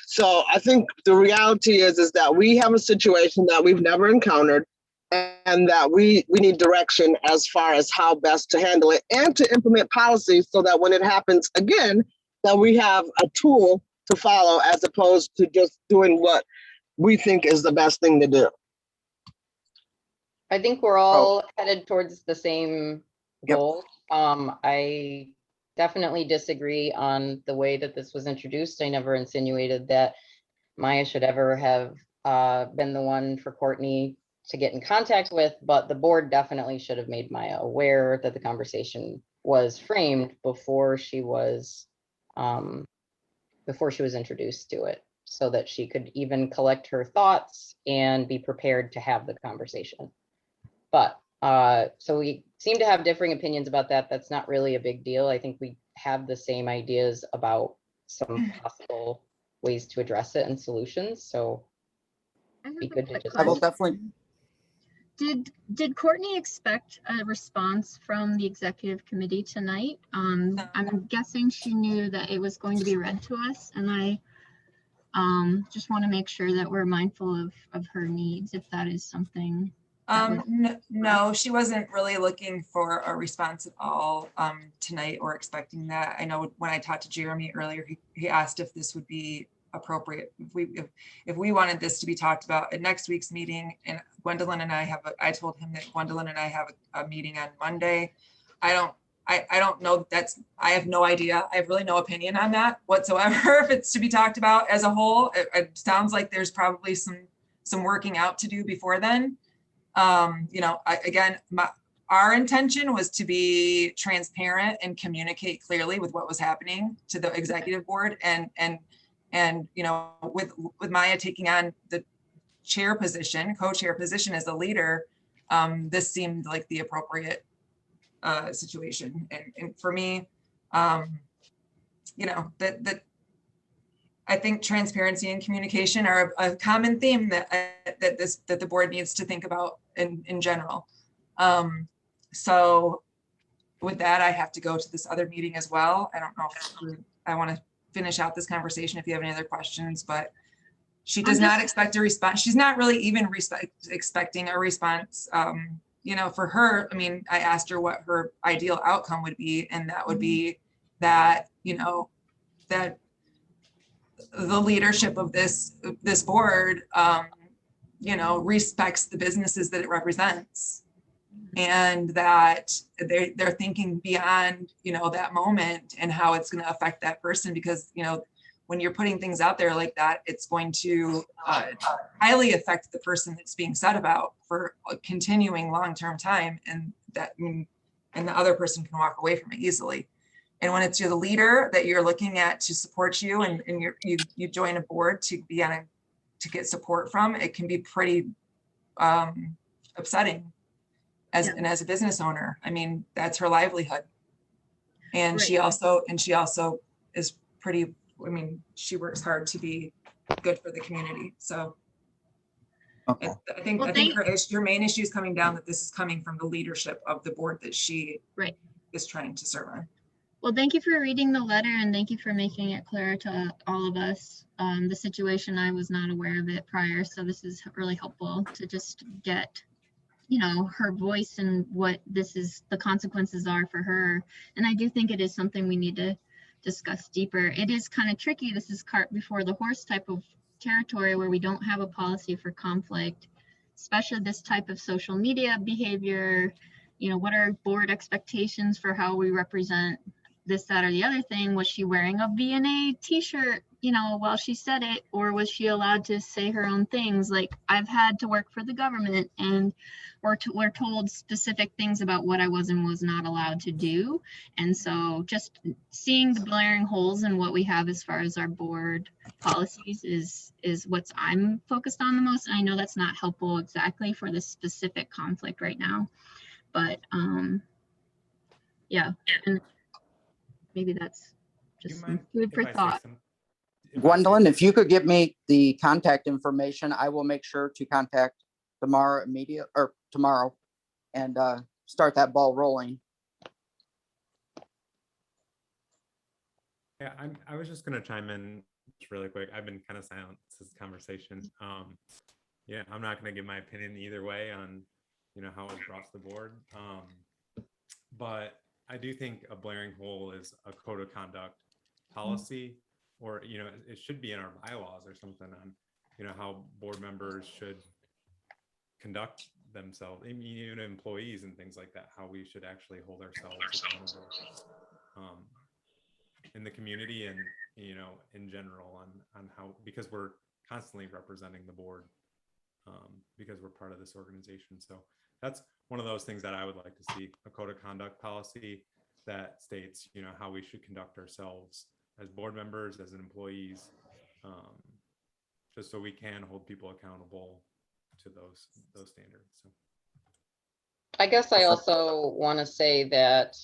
So I think the reality is that we have a situation that we've never encountered, and that we need direction as far as how best to handle it and to implement policies so that when it happens again, that we have a tool to follow as opposed to just doing what we think is the best thing to do. I think we're all headed towards the same goal. I definitely disagree on the way that this was introduced. I never insinuated that Maya should ever have been the one for Courtney to get in contact with, but the board definitely should have made Maya aware that the conversation was framed before she was introduced to it, so that she could even collect her thoughts and be prepared to have the conversation. But so we seem to have differing opinions about that. That's not really a big deal. I think we have the same ideas about some possible ways to address it and solutions. So I have be a good to quick just. I will question. definitely. Did Courtney expect a response from the executive committee tonight? I'm guessing she knew that it was going to be read to us, and I just want to make sure that we're mindful of her needs, if that is something. No, she wasn't really looking for a response at all tonight or expecting that. I know when I talked to Jeremy earlier, he asked if this would be appropriate, if we wanted this to be talked about at next week's meeting. And Gwendolyn and I I told him that Gwendolyn and I have a meeting on Monday. I don't know, I have no idea. I have really no opinion on that whatsoever. If it's to be talked about as a whole, it sounds like there's probably some working out to do before then. You know, our intention was to be transparent and communicate clearly with what was happening to the executive board, and you know, with Maya taking on the chair position, co-chair position as a leader, this seemed like the appropriate situation. And for me, you know, that I think transparency and communication are a common theme that the board needs to think about in general. So with that, I have to go to this other meeting as well. I don't know if I want to finish out this conversation if you have any other questions, but she does not expect a response. She's not really even expecting a response. You know, for her, I mean, I asked her what her ideal outcome would be, and that would be that, you know, that the leadership of this board, you know, respects the businesses that it represents, and that they're thinking beyond, you know, that moment and how it's going to affect that person. Because, you know, when you're putting things out there like that, it's going to highly affect the person that's being said about for a continuing long-term time, and the other person can walk away from it easily. And when it's you're the leader that you're looking at to support you, and you join a board to be on to get support from, it can be pretty upsetting and as a business owner. I mean, that's her livelihood. And Right. she also is pretty, I mean, she works hard to be good for the community. So Okay. I think her main issue is coming down that this is coming from the leadership of the board that she is trying to serve on. Well, thank you for reading the letter, and thank you for making it clear to all of us. The situation, I was not aware of it prior, so this is really helpful to just get, you know, her voice and what the consequences are for her. And I do think it is something we need to discuss deeper. It is kind of tricky. This is cart before the horse type of territory where we don't have a policy for conflict, especially this type of social media behavior. You know, what are board expectations for how we represent this, that, or the other thing? Was she wearing a VNA t-shirt, you know, while she said it, or was she allowed to say her own things? Like, I've had to work for the government, and we're told specific things about what I was and was not allowed to do. And so just seeing the glaring holes in what we have as far as our board policies is what I'm focused on the most. And I know that's not helpful exactly for this specific conflict right now, but yeah, and maybe that's just some food for thought. Gwendolyn, if you could give me the contact information, I will make sure to contact tomorrow and start that ball rolling. Yeah, I was just gonna chime in just really quick. I've been kind of silent since this conversation. Yeah, I'm not gonna give my opinion either way on, you know, how it was brought to the board. But I do think a blaring hole is a code of conduct policy, or, you know, it should be in our bylaws or something on, you know, how board members should conduct themselves, even employees and things like that, how we should actually hold ourselves accountable in the community and, you know, in general on how, because we're constantly representing the board because we're part of this organization. So that's one of those things that I would like to see, a code of conduct policy that states, you know, how we should conduct ourselves as board members, as employees, just so we can hold people accountable to those standards. So. I guess I also want to say that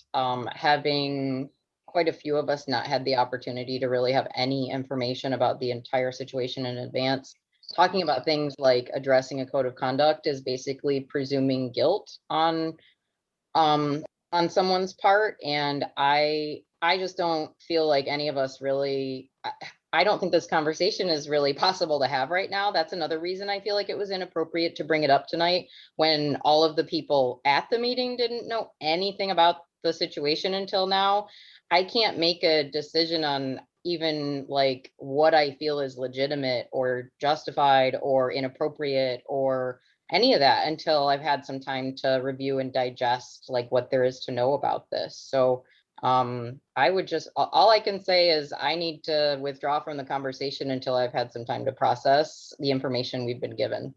having quite a few of us not had the opportunity to really have any information about the entire situation in advance. Talking about things like addressing a code of conduct is basically presuming guilt on someone's part, and I just don't feel like any of us really. I don't think this conversation is really possible to have right now. That's another reason I feel like it was inappropriate to bring it up tonight when all of the people at the meeting didn't know anything about the situation until now. I can't make a decision on even like what I feel is legitimate or justified or inappropriate or any of that until I've had some time to review and digest like what there is to know about this. So I would just, all I can say is I need to withdraw from the conversation until I've had some time to process the information we've been given.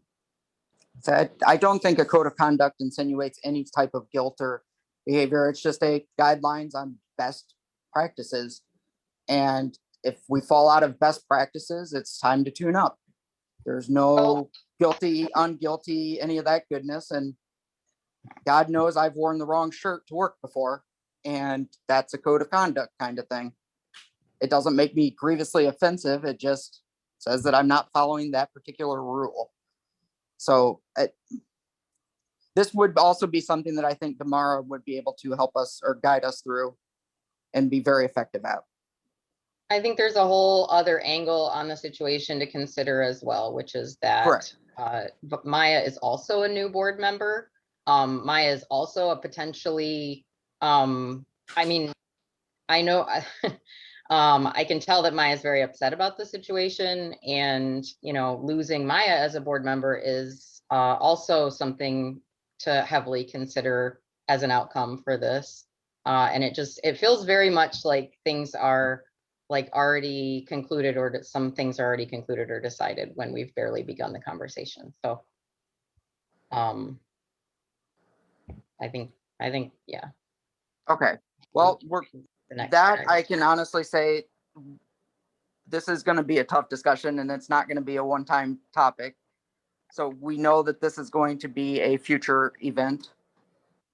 So I don't think a code of conduct insinuates any type of guilt or behavior. It's just a guidelines on best practices. And if we fall out of best practices, it's time to tune up. There's no guilty, unguilty, any of that goodness. And God knows I've worn the wrong shirt to work before. And that's a code of conduct kind of thing. It doesn't make me grievously offensive. It just says that I'm not following that particular rule. So this would also be something that I think Damara would be able to help us or guide us through and be very effective at. I think there's a whole other angle on the situation to consider as well, which is that but Maya is also a new board member. Maya is also a potentially, I mean, I know, I can tell that Maya is very upset about the situation, and, you know, losing Maya as a board member is also something to heavily consider as an outcome for this. And it feels very much like things are like already concluded, or that some things are already concluded or decided when we've barely begun the conversation. So I think, yeah. Okay. Well, I can honestly say this is going to be a tough discussion, and it's not going to be a one-time topic. So we know that this is going to be a future event,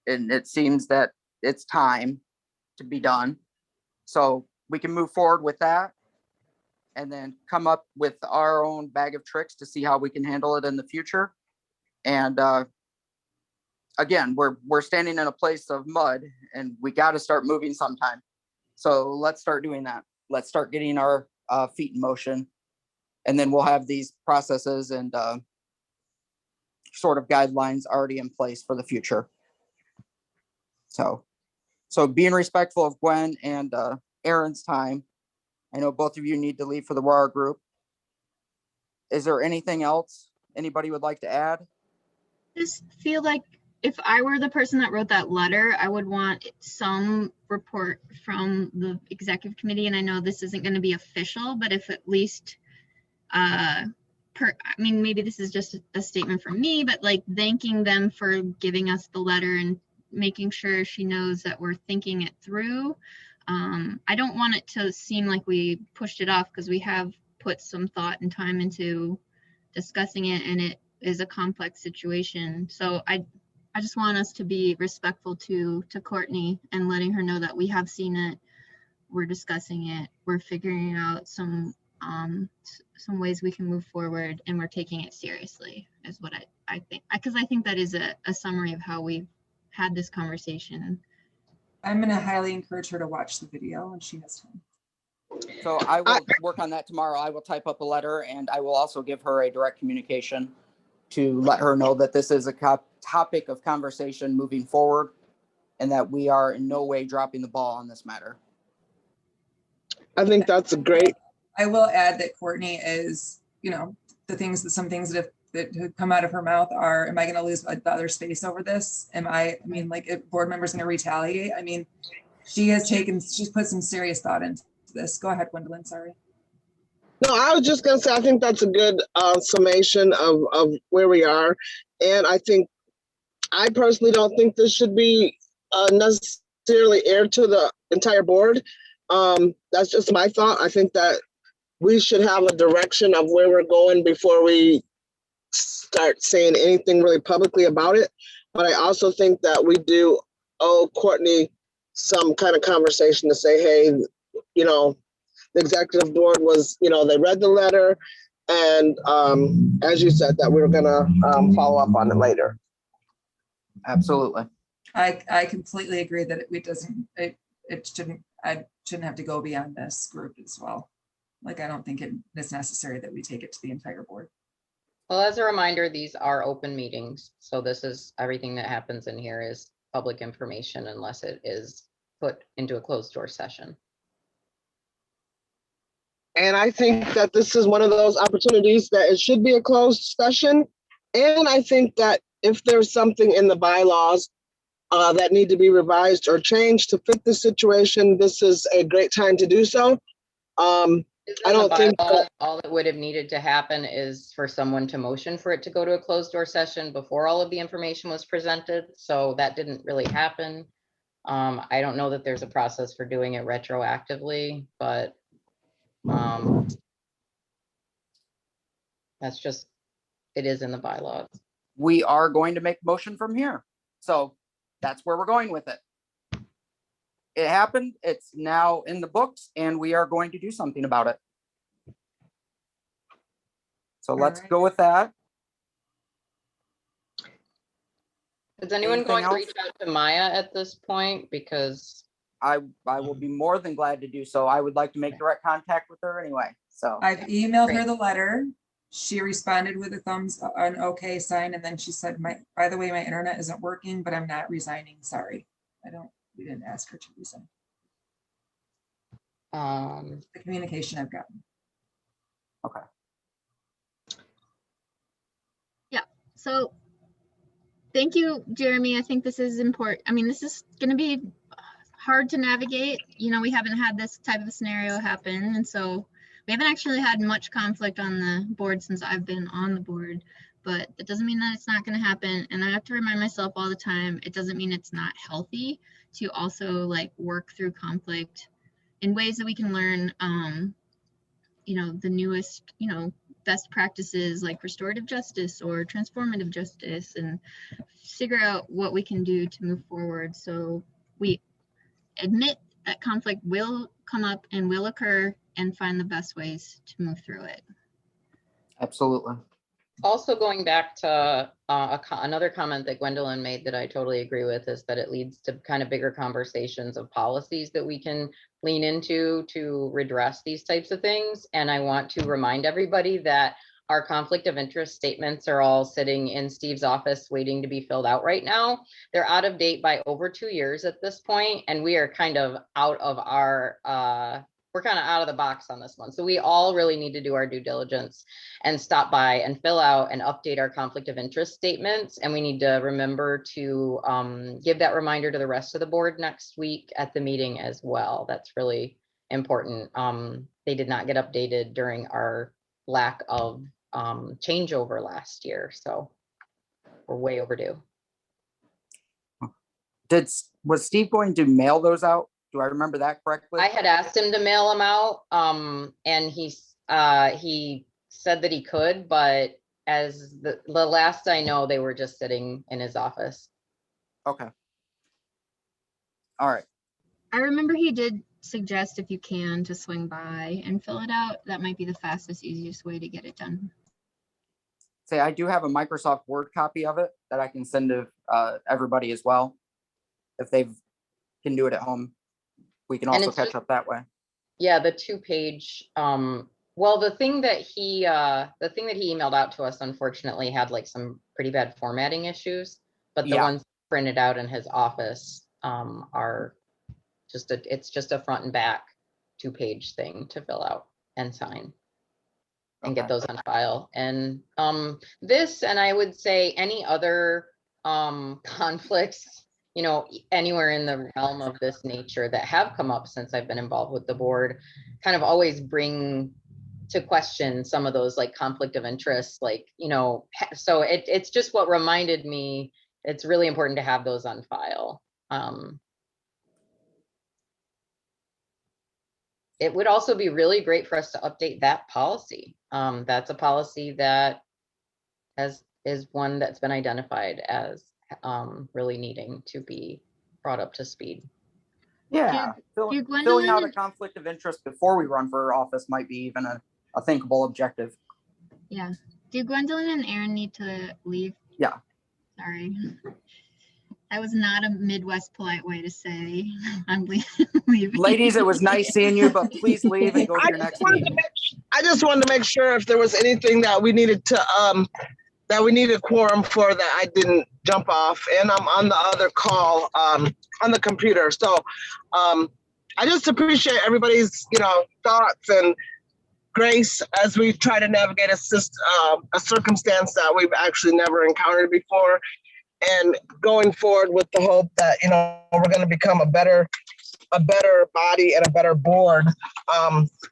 and it seems that it's time to be done. So we can move forward with that and then come up with our own bag of tricks to see how we can handle it in the future. And again, we're standing in a place of mud, and we got to start moving sometime. So let's start doing that. Let's start getting our feet in motion, and then we'll have these processes and sort of guidelines already in place for the future. So being respectful of Gwen and Aaron's time. I know both of you need to leave for the WAR group. Is there anything else anybody would like to add? Just feel like if I were the person that wrote that letter, I would want some report from the executive committee. And I know this isn't going to be official, but if at least, I mean, maybe this is just a statement from me, but like thanking them for giving us the letter and making sure she knows that we're thinking it through. I don't want it to seem like we pushed it off, because we have put some thought and time into discussing it, and it is a complex situation. So I just want us to be respectful to Courtney and letting her know that we have seen it, we're discussing it, we're figuring out some ways we can move forward, and we're taking it seriously, is what I think, because I think that is a summary of how we've had this conversation. I'm going to highly encourage her to watch the video when she has time. So I will work on that tomorrow. I will type up a letter, and I will also give her a direct communication to let her know that this is a topic of conversation moving forward, and that we are in no way dropping the ball on this matter. I think that's a great. I will add that Courtney is, you know, some things that have come out of her mouth are, am I going to lose the other space over this? I mean, like, if board members going to retaliate? I mean, she's put some serious thought into this. Go ahead, Gwendolyn, sorry. No, I was just going to say, I think that's a good summation of where we are. And I personally don't think this should be necessarily aired to the entire board. That's just my thought. I think that we should have a direction of where we're going before we start saying anything really publicly about it. But I also think that we do owe Courtney some kind of conversation to say, hey, you know, the executive board was, you know, they read the letter, and as you said, that we were gonna follow up on it later. Absolutely. I completely agree that I shouldn't have to go beyond this group as well. Like, I don't think it's necessary that we take it to the entire board. Well, as a reminder, these are open meetings. So this is, everything that happens in here is public information unless it is put into a closed door session. And I think that this is one of those opportunities that it should be a closed session. And I think that if there's something in the bylaws that need to be revised or changed to fit the situation, this is a great time to do so. I don't think that all that would have needed to happen is for someone to motion for it to go to a closed door session before all of the information was presented. So that didn't really happen. I don't know that there's a process for doing it retroactively, but that's just, it is in the bylaws. We are going to make motion from here. So that's where we're going with it. It happened, it's now in the books, and we are going to do something about it. So let's right. go with that. Is anyone Anything going to else? reach out to Maya at this point? Because I will be more than glad to do so. I would like to make direct contact with her anyway. So I've emailed her Great. the letter. She responded with a thumbs, an okay sign, and then she said, by the way, my internet isn't working, but I'm not resigning, sorry. We didn't ask her to resign. The communication I've gotten. okay. So thank you, Jeremy. I think this is important. I mean, this is going to be hard to navigate. You know, we haven't had this type of scenario happen. And so we haven't actually had much conflict on the board since I've been on the board, but that doesn't mean that it's not going to happen. And I have to remind myself all the time, it doesn't mean it's not healthy to also like work through conflict in ways that we can learn, you know, the newest, you know, best practices like restorative justice or transformative justice, and figure out what we can do to move forward. So we admit that conflict will come up and will occur, and find the best ways to move through it. Absolutely. Also going back to another comment that Gwendolyn made that I totally agree with is that it leads to kind of bigger conversations of policies that we can lean into to redress these types of things. And I want to remind everybody that our conflict of interest statements are all sitting in Steve's office waiting to be filled out right now. They're out of date by over 2 years at this point, and we are kind of out of our we're kind of out of the box on this one. So we all really need to do our due diligence and stop by and fill out and update our conflict of interest statements. And we need to remember to give that reminder to the rest of the board next week at the meeting as well. That's really important. They did not get updated during our lack of changeover last year. So we're way overdue. Was Steve going to mail those out? Do I remember that correctly? I had asked him to mail them out, and he said that he could, but as the last I know, they were just sitting in his office. Okay. All right. I remember he did suggest if you can to swing by and fill it out. That might be the fastest, easiest way to get it done. Say, I do have a Microsoft Word copy of it that I can send to everybody as well. If they can do it at home, we can also catch up that way. Yeah, the 2-page. Well, the thing that he emailed out to us, unfortunately, had like some pretty bad formatting issues. But the ones printed out in his office are it's just a front and back 2-page thing to fill out and sign and get those on file. And this, and I would say any other conflicts, you know, anywhere in the realm of this nature that have come up since I've been involved with the board, kind of always bring to question some of those like conflict of interest, like, you know, so it's just what reminded me it's really important to have those on file. It would also be really great for us to update that policy. That's a policy that is one that's been identified as really needing to be brought up to speed. Yeah, do filling out a Gwendolyn, conflict of interest before we run for office might be even a thinkable objective. yeah, do Gwendolyn and Aaron need to leave? Yeah. Sorry. That was not a Midwest polite way to say I'm leaving. Ladies, it was nice seeing you, but please leave and go to I your just next wanted to meeting. I just wanted to make sure if there was anything that we needed to that we needed quorum for that I didn't jump off, and I'm on the other call on the computer. So I just appreciate everybody's thoughts and grace as we try to navigate a circumstance that we've actually never encountered before, and going forward with the hope that we're going to become a better body and a better board.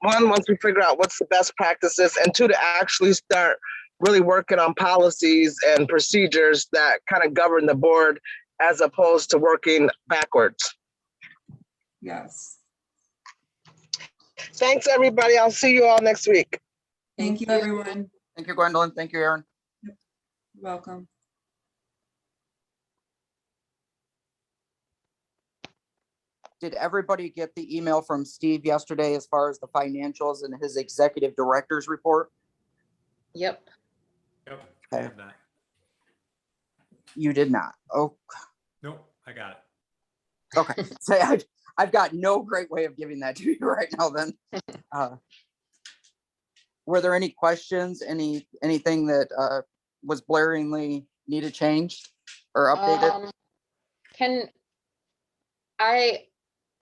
One, once we figure out what's the best practices, and two, to actually start really working on policies and procedures that kind of govern the board as opposed to working backwards. Yes. Thanks, everybody. I'll see you all next week. Thank you, everyone. Thank you, Gwendolyn. Thank you, Aaron. You're welcome. Did everybody get the email from Steve yesterday as far as the financials and his executive director's report? Yep. Yep. Okay. I have that. You did not. Oh, Nope. I got it. okay. So I've got no great way of giving that to you right now then. Were there any questions, anything that was blaringly needed changed or updated? Can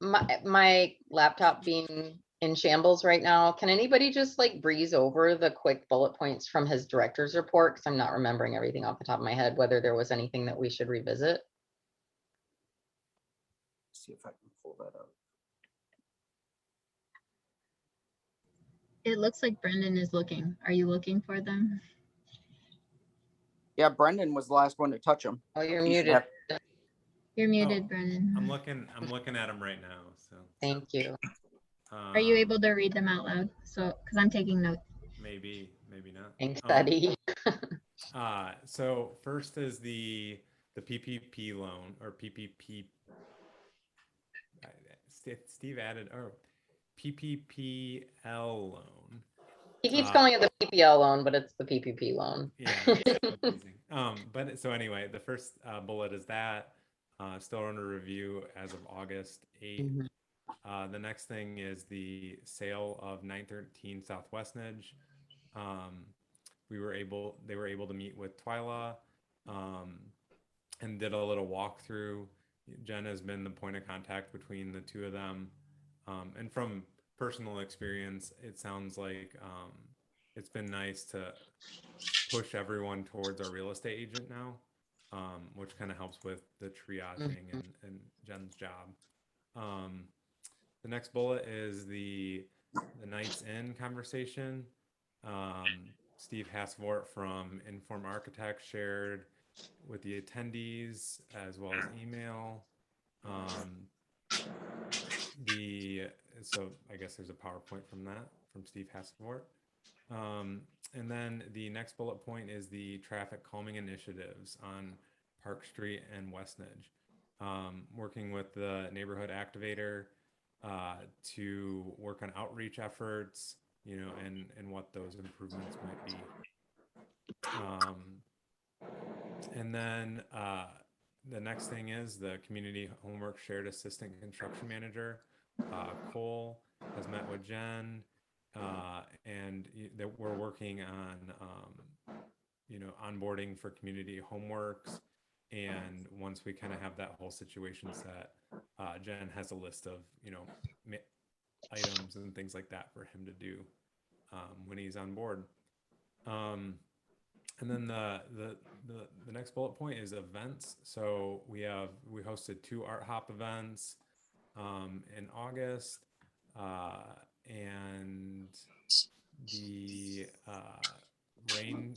my laptop being in shambles right now, can anybody just like breeze over the quick bullet points from his director's report? Because I'm not remembering everything off the top of my head, whether there was anything that we should revisit. See if I can pull that up. It looks like Brendan is looking. Are you looking for them? Yeah, Brendan was the last one to touch him. Oh, you're He should muted. have- You're muted, Oh, Brendan. I'm looking at them right now. So Thank you. Are you able to read them out loud? So, because I'm taking notes. maybe not. Thanks, Eddie. So first is the PPP loan or PPP. Steve added PPPL loan. He keeps calling it the PPL loan, but it's the PPP loan. Yeah, it's confusing. But so anyway, the first bullet is that still under review as of August 8th. Mhm. The next thing is the sale of 913 Southwest Nidge. They were able to meet with Twyla and did a little walkthrough. Jen has been the point of contact between the two of them. And from personal experience, it sounds like it's been nice to push everyone towards our real estate agent now, which kind of helps with the triaging and Jen's job. The next bullet is the Nights In conversation. Steve Hasvort from Inform Architects shared with the attendees as well as email. So I guess there's a PowerPoint from Steve Hasvort. And then the next bullet point is the traffic calming initiatives on Park Street and West Nidge. Working with the neighborhood activator to work on outreach efforts, and what those improvements might be. And then the next thing is the community homework shared assistant construction manager. Cole has met with Jen, and that we're working on, onboarding for community homeworks. And once we kind of have that whole situation set, Jen has a list of, items and things like that for him to do when he's on board. And then the next bullet point is events. So we hosted 2 Art Hop events in August, and the rain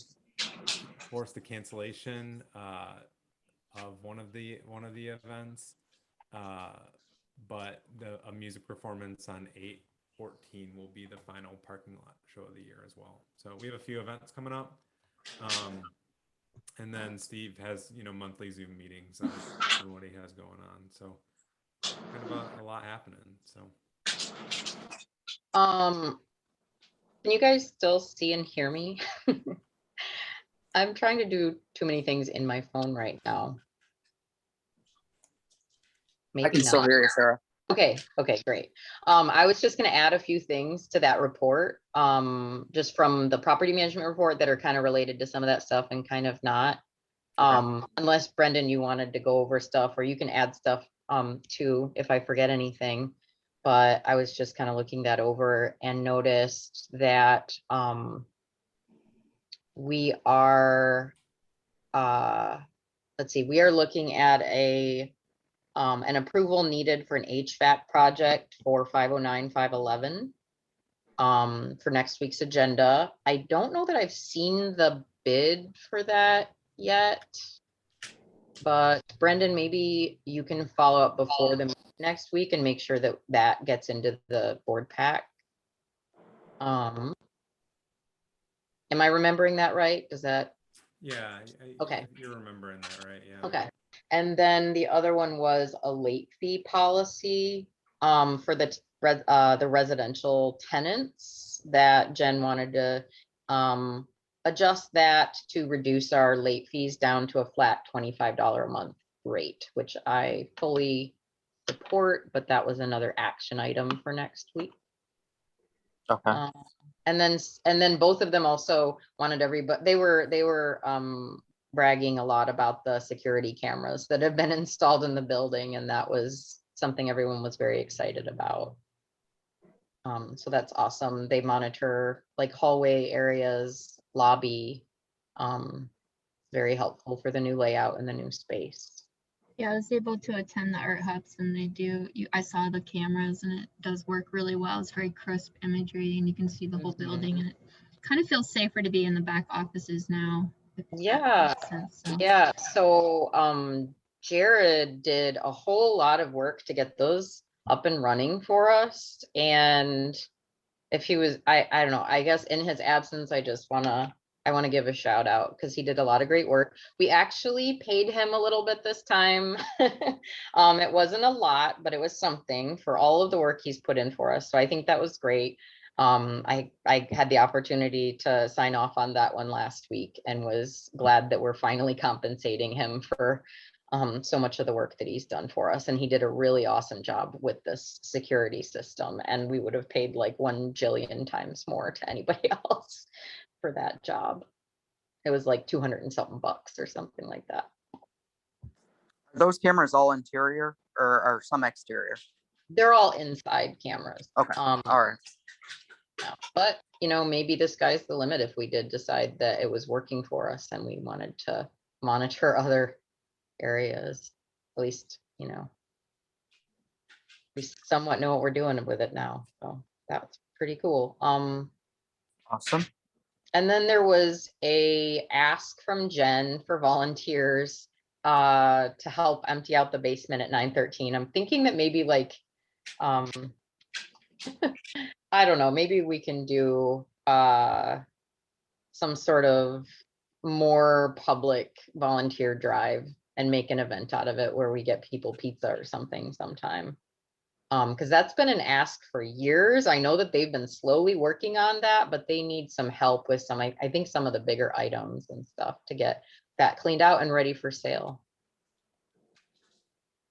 forced the cancellation of one of the events, but a music performance on 8/14 will be the final parking lot show of the year as well. So we have a few events coming up. And then Steve has, monthly Zoom meetings on what he has going on. So kind of a lot happening. So Can you guys still see and hear me? I'm trying to do too many things in my phone right now. I Maybe can still not. hear you, Sarah. Okay, great. I was just gonna add a few things to that report, just from the property management report that are kind of related to some of that stuff and kind of not. Unless Brendan, you wanted to go over stuff, or you can add stuff too, if I forget anything. But I was just kind of looking that over and noticed that we are, let's see, we are looking at an approval needed for an HVAC project for 509, 511 for next week's agenda. I don't know that I've seen the bid for that yet, but Brendan, maybe you can follow up before the next week and make sure that that gets into the board pack. Am I remembering that right? Does that? yeah, Okay. You're remembering that, right? Yeah. Okay. And then the other one was a late fee policy for the residential tenants that Jen wanted to adjust that to reduce our late fees down to a flat $25 a month rate, which I fully support, but that was another action item for next week. Okay. And then both of them also wanted everybody, they were bragging a lot about the security cameras that have been installed in the building, and that was something everyone was very excited about. So that's awesome. They monitor like hallway areas, lobby, very helpful for the new layout and the new space. Yeah, I was able to attend the art huts, and I saw the cameras, and it does work really well. It's very crisp imagery, and you can see the whole building, and it kind of feels safer to be in the back offices now. Yeah. Yeah. So Jared did a whole lot of work to get those up and running for us. And if he was, I don't know, I guess in his absence, I want to give a shout out because he did a lot of great work. We actually paid him a little bit this time. It wasn't a lot, but it was something for all of the work he's put in for us. So I think that was great. I had the opportunity to sign off on that one last week and was glad that we're finally compensating him for so much of the work that he's done for us. And he did a really awesome job with this security system. And we would have paid like 1 jillion times more to anybody else for that job. It was like 200 and something bucks or something like that. Are those cameras all interior or are some exterior? They're all inside cameras. Okay. All right. Yeah. But maybe the sky's the limit if we did decide that it was working for us and we wanted to monitor other areas. At least, we somewhat know what we're doing with it now. So that's pretty cool. Awesome. And then there was a ask from Jen for volunteers to help empty out the basement at 913. I'm thinking that maybe like I don't know, maybe we can do some sort of more public volunteer drive and make an event out of it where we get people pizza or something sometime. Because that's been an ask for years. I know that they've been slowly working on that, but they need some help with some, I think some of the bigger items and stuff to get that cleaned out and ready for sale.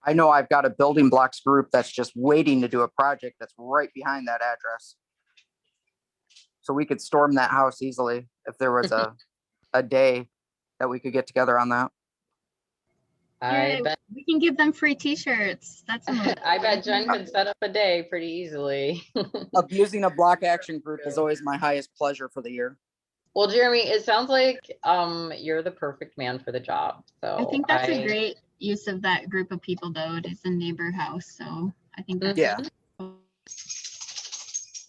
I know I've got a building blocks group that's just waiting to do a project that's right behind that address. So we could storm that house easily if there was a day that we could get together on that. I bet we can give them free t-shirts. That's I bet Jen could set up a day pretty easily. Abusing a block action group is always my highest pleasure for the year. Well, Jeremy, it sounds like you're the perfect man for the job. So I think that's a great use of that group of people, though. It is a neighbor house, so I think that's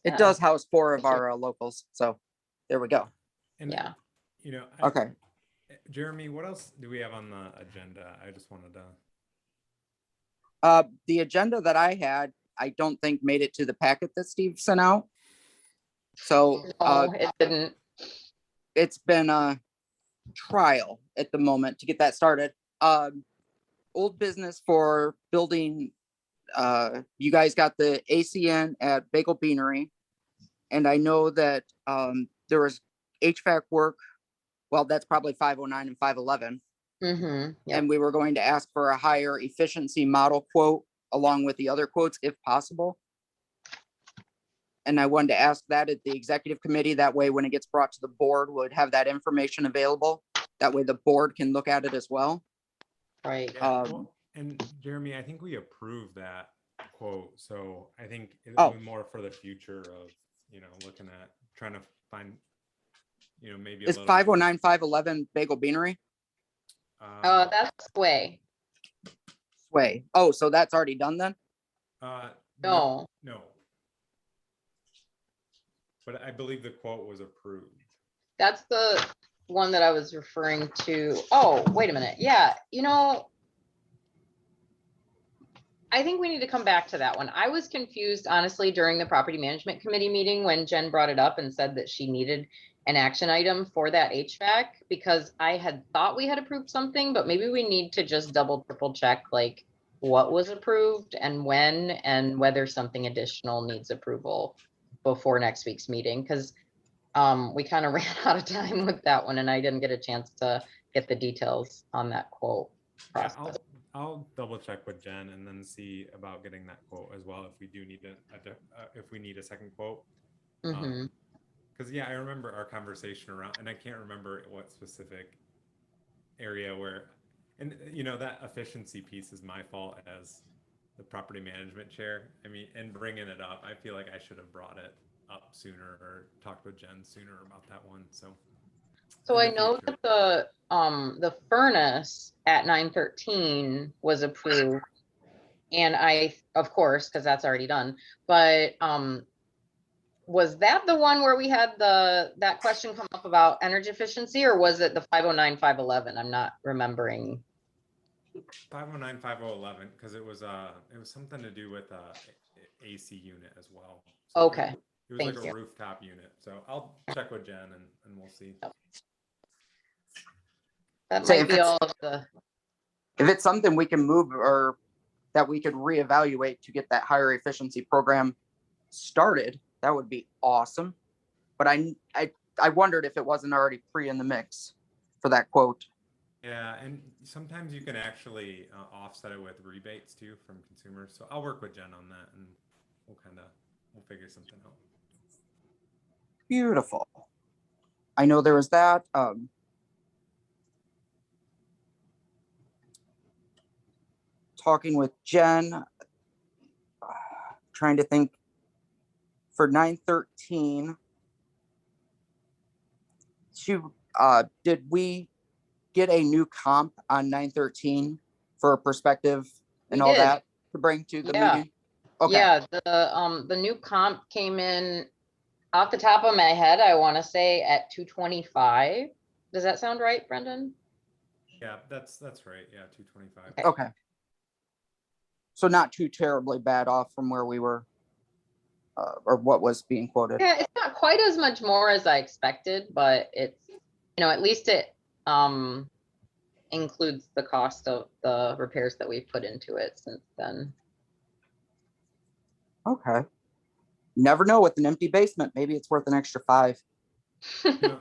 it does house 4 of our locals, so there we go. And yeah, okay. Jeremy, what else do we have on the agenda? I just wanted to. The agenda that I had, I don't think made it to the packet that Steve sent out. So it didn't. It's been a trial at the moment to get that started. Old business for building you guys got the ACN at Bagel Beanery. And I know that there was HVAC work. Well, that's probably 509 and 511. Yep. And we were going to ask for a higher efficiency model quote along with the other quotes if possible. And I wanted to ask that at the executive committee. That way, when it gets brought to the board, would have that information available. That way the board can look at it as well. Right. Yeah, well, and Jeremy, I think we approved that quote. So I think it Oh. was more for the future of, you know, looking at trying to find, you know, maybe a Is little 509, 511 Bagel Beanery? That's way. Sway. Oh, so that's already done then? No. No. But I believe the quote was approved. That's the one that I was referring to. Oh, wait a minute. Yeah, you know, I think we need to come back to that one. I was confused, honestly, during the property management committee meeting when Jen brought it up and said that she needed an action item for that HVAC, because I had thought we had approved something, but maybe we need to just double, triple check like what was approved and when, and whether something additional needs approval before next week's meeting, because we kind of ran out of time with that one and I didn't get a chance to get the details on that quote Yeah, process. I'll double check with Jen and then see about getting that quote as well if we do need if we need a second quote. Mhm. Because yeah, I remember our conversation around, and I can't remember what specific area where, and you know, that efficiency piece is my fault as the property management chair. I mean, and bringing it up, I feel like I should have brought it up sooner or talked with Jen sooner about that one. So in I the know future. that the furnace at 913 was approved, and I, of course, because that's already done. But was that the one where we had that question come up about energy efficiency, or was it the 509, 511? I'm not remembering. 509, 5011, because it was something to do with AC unit as well. So Okay. It was Thank like a you. rooftop unit. So I'll check with Jen and we'll see. That So might if be it's- all of the. If it's something we can move or that we could reevaluate to get that higher efficiency program started, that would be awesome. But I wondered if it wasn't already pre in the mix for that quote. Yeah, and sometimes you can actually offset it with rebates too from consumers. So I'll work with Jen on that and we'll figure something out. Beautiful. I know there was that. Talking with Jen, trying to think for 913. Did we get a new comp on 913 for a perspective and We all did. that to bring to the Yeah. meeting? Okay. Yeah, the new comp came in off the top of my head, I want to say at 225. Does that sound right, Brendan? Yeah, that's right. Yeah, 225. Okay. So not too terribly bad off from where we were, or what was being quoted. Yeah, it's not quite as much more as I expected, but it's, you know, at least it includes the cost of the repairs that we've put into it since then. Okay. Never know with an empty basement. Maybe it's worth an extra $5. You know,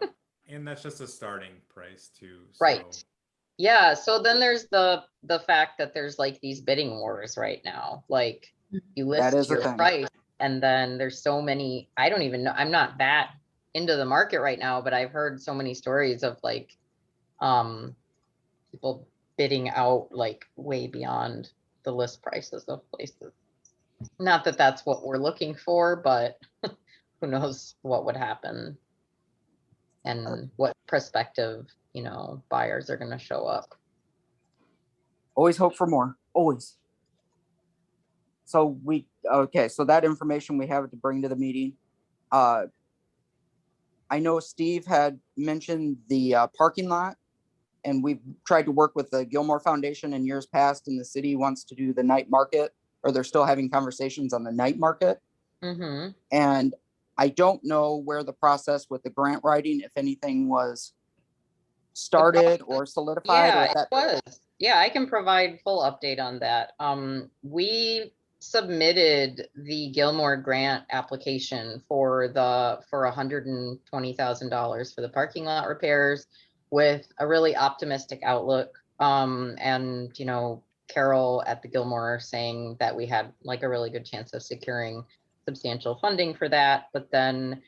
and that's just a starting price too. So. Right. Yeah, so then there's the fact that there's like these bidding wars right now. Like you That list is a your thing. price and then there's so many, I don't even know, I'm not that into the market right now, but I've heard so many stories of like people bidding out like way beyond the list prices of places. Not that that's what we're looking for, but who knows what would happen and what prospective, you know, buyers are going to show up. Always hope for more. Always. So so that information we have to bring to the meeting. I know Steve had mentioned the parking lot, and we've tried to work with the Gilmore Foundation in years past, and the city wants to do the night market, or they're still having conversations on the night market. Mm-hmm. And I don't know where the process with the grant writing, if anything was started or solidified. Yeah, or if that it was. Yeah, I can provide full update on that. We submitted the Gilmore grant application for $120,000 for the parking lot repairs with a really optimistic outlook. And you know, Carol at the Gilmore saying that we had like a really good chance of securing substantial funding for that. But then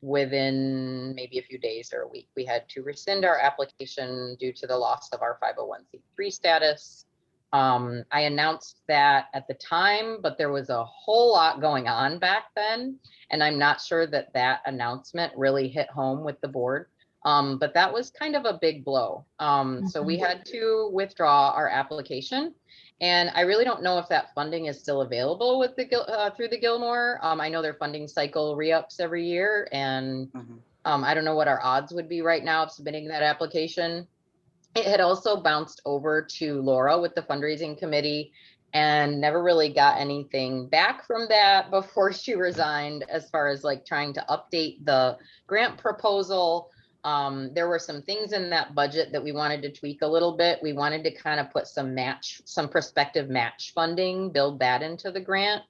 within maybe a few days or a week, we had to rescind our application due to the loss of our 501c3 status. I announced that at the time, but there was a whole lot going on back then, and I'm not sure that that announcement really hit home with the board. But that was kind of a big blow. So we had to withdraw our application, and I really don't know if that funding is still available with the through the Gilmore. I know their funding cycle re-ups every year, and I don't know what our odds would be right now of submitting that application. It had also bounced over to Laura with the fundraising committee and never really got anything back from that before she resigned, as far as like trying to update the grant proposal. There were some things in that budget that we wanted to tweak a little bit. We wanted to kind of put some prospective match funding, build that into the grant.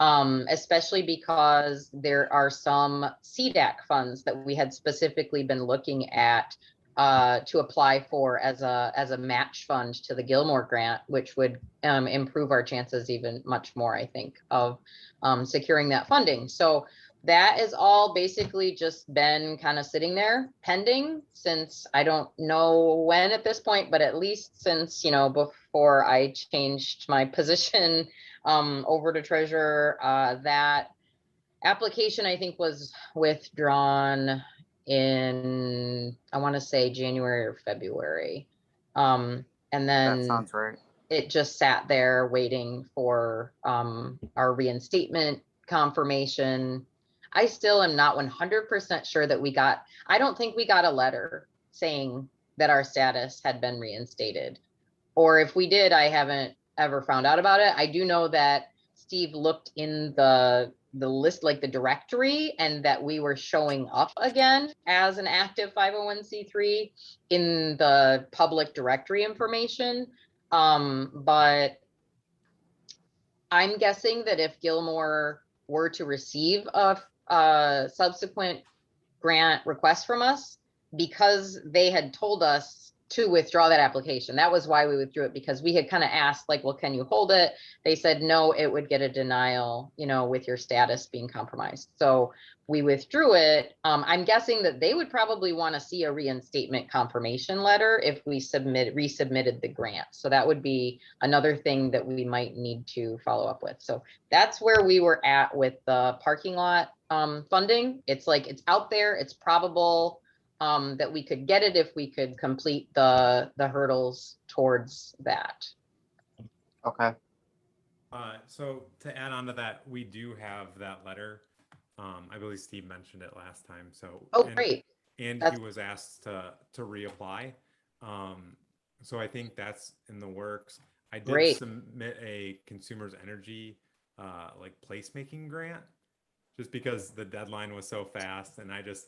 Especially because there are some CDAC funds that we had specifically been looking at to apply for as a match fund to the Gilmore grant, which would improve our chances even much more, I think, of securing that funding. So that is all basically just been kind of sitting there pending since, I don't know when at this point, but at least since, you know, before I changed my position over to treasurer. That application, I think, was withdrawn in, I want to say January or February. And That then sounds right. it just sat there waiting for our reinstatement confirmation. I still am not 100% sure that I don't think we got a letter saying that our status had been reinstated. Or if we did, I haven't ever found out about it. I do know that Steve looked in the list, like the directory, and that we were showing up again as an active 501c3 in the public directory information. But I'm guessing that if Gilmore were to receive a subsequent grant request from us, because they had told us to withdraw that application. That was why we withdrew it, because we had kind of asked, like, well, can you hold it? They said, no, it would get a denial, you know, with your status being compromised. So we withdrew it. I'm guessing that they would probably want to see a reinstatement confirmation letter if we resubmitted the grant. So that would be another thing that we might need to follow up with. So that's where we were at with the parking lot funding. It's like, it's out there, it's probable that we could get it if we could complete the hurdles towards that. Okay. So to add on to that, we do have that letter. I believe Steve mentioned it last time. So Great. And he was asked to reapply. So I think that's in the works. I did submit a consumer's energy like placemaking grant, just because the deadline was so fast, and I just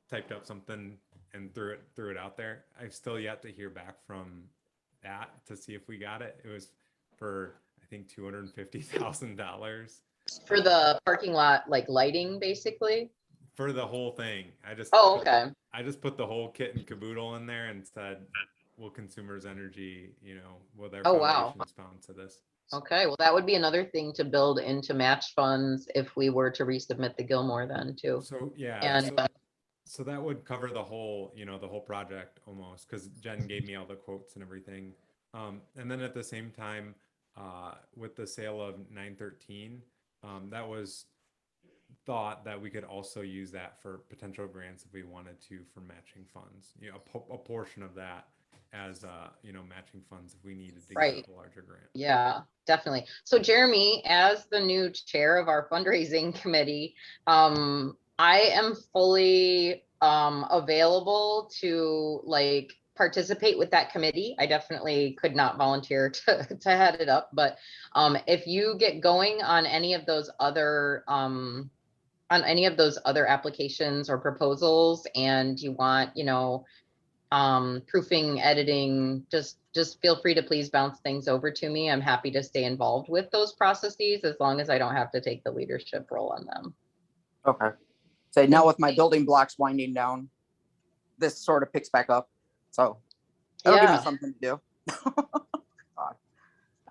typed up something and threw it out there. I've still yet to hear back from that to see if we got it. It was for, I think, $250,000 for the parking lot, like lighting, basically. For the whole thing. I just I just put the whole kit and caboodle in there and said, will consumers energy, you know, will their foundation respond to this? Okay, well, that would be another thing to build into match funds if we were to resubmit the Gilmore then too. So yeah, and so that would cover the whole, you know, the whole project almost, because Jen gave me all the quotes and everything. And then at the same time, with the sale of 913, that was thought that we could also use that for potential grants if we wanted to, for matching funds, you know, a portion of that as you know, matching funds if we needed to get a larger grant. Yeah, definitely. So Jeremy, as the new chair of our fundraising committee, I am fully available to like participate with that committee. I definitely could not volunteer to head it up, but if you get going on any of those other applications or proposals, and you want, you know, proofing, editing, just just feel free to please bounce things over to me. I'm happy to stay involved with those processes as long as I don't have to take the leadership role on them. Okay. Say now with my building blocks winding down, this sort of picks back up. So that'll give me Yeah, something to do.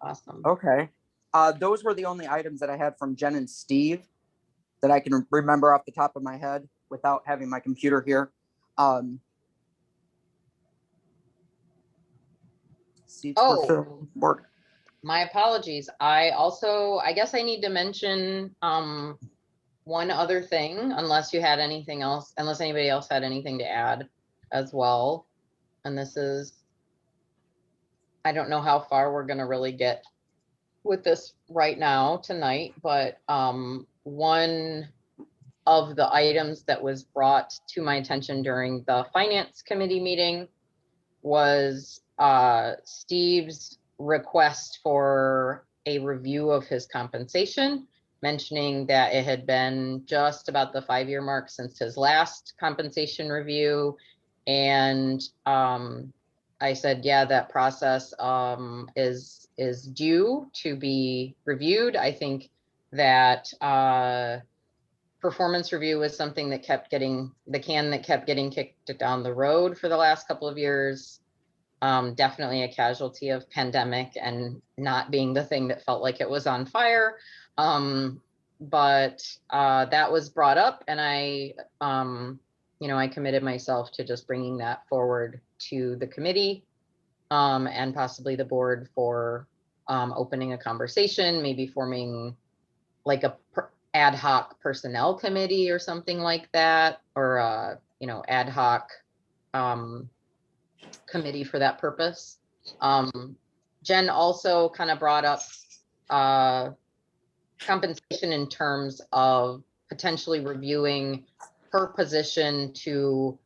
awesome. Okay. Those were the only items that I had from Jen and Steve that I can remember off the top of my head without having my computer here. Seats were Oh. filled. Work. My apologies. I guess I need to mention one other thing, unless you had anything else, unless anybody else had anything to add as well. And this is, I don't know how far we're gonna really get with this right now tonight, but one of the items that was brought to my attention during the finance committee meeting was Steve's request for a review of his compensation, mentioning that it had been just about the 5-year mark since his last compensation review. And I said, yeah, that process is due to be reviewed. I think that performance review was something that kept getting the can that kept getting kicked down the road for the last couple of years. Definitely a casualty of pandemic and not being the thing that felt like it was on fire. But that was brought up, and I committed myself to just bringing that forward to the committee and possibly the board for opening a conversation, maybe forming like a ad hoc personnel committee or something like that, or ad hoc committee for that purpose. Jen also kind of brought up compensation in terms of potentially reviewing her position to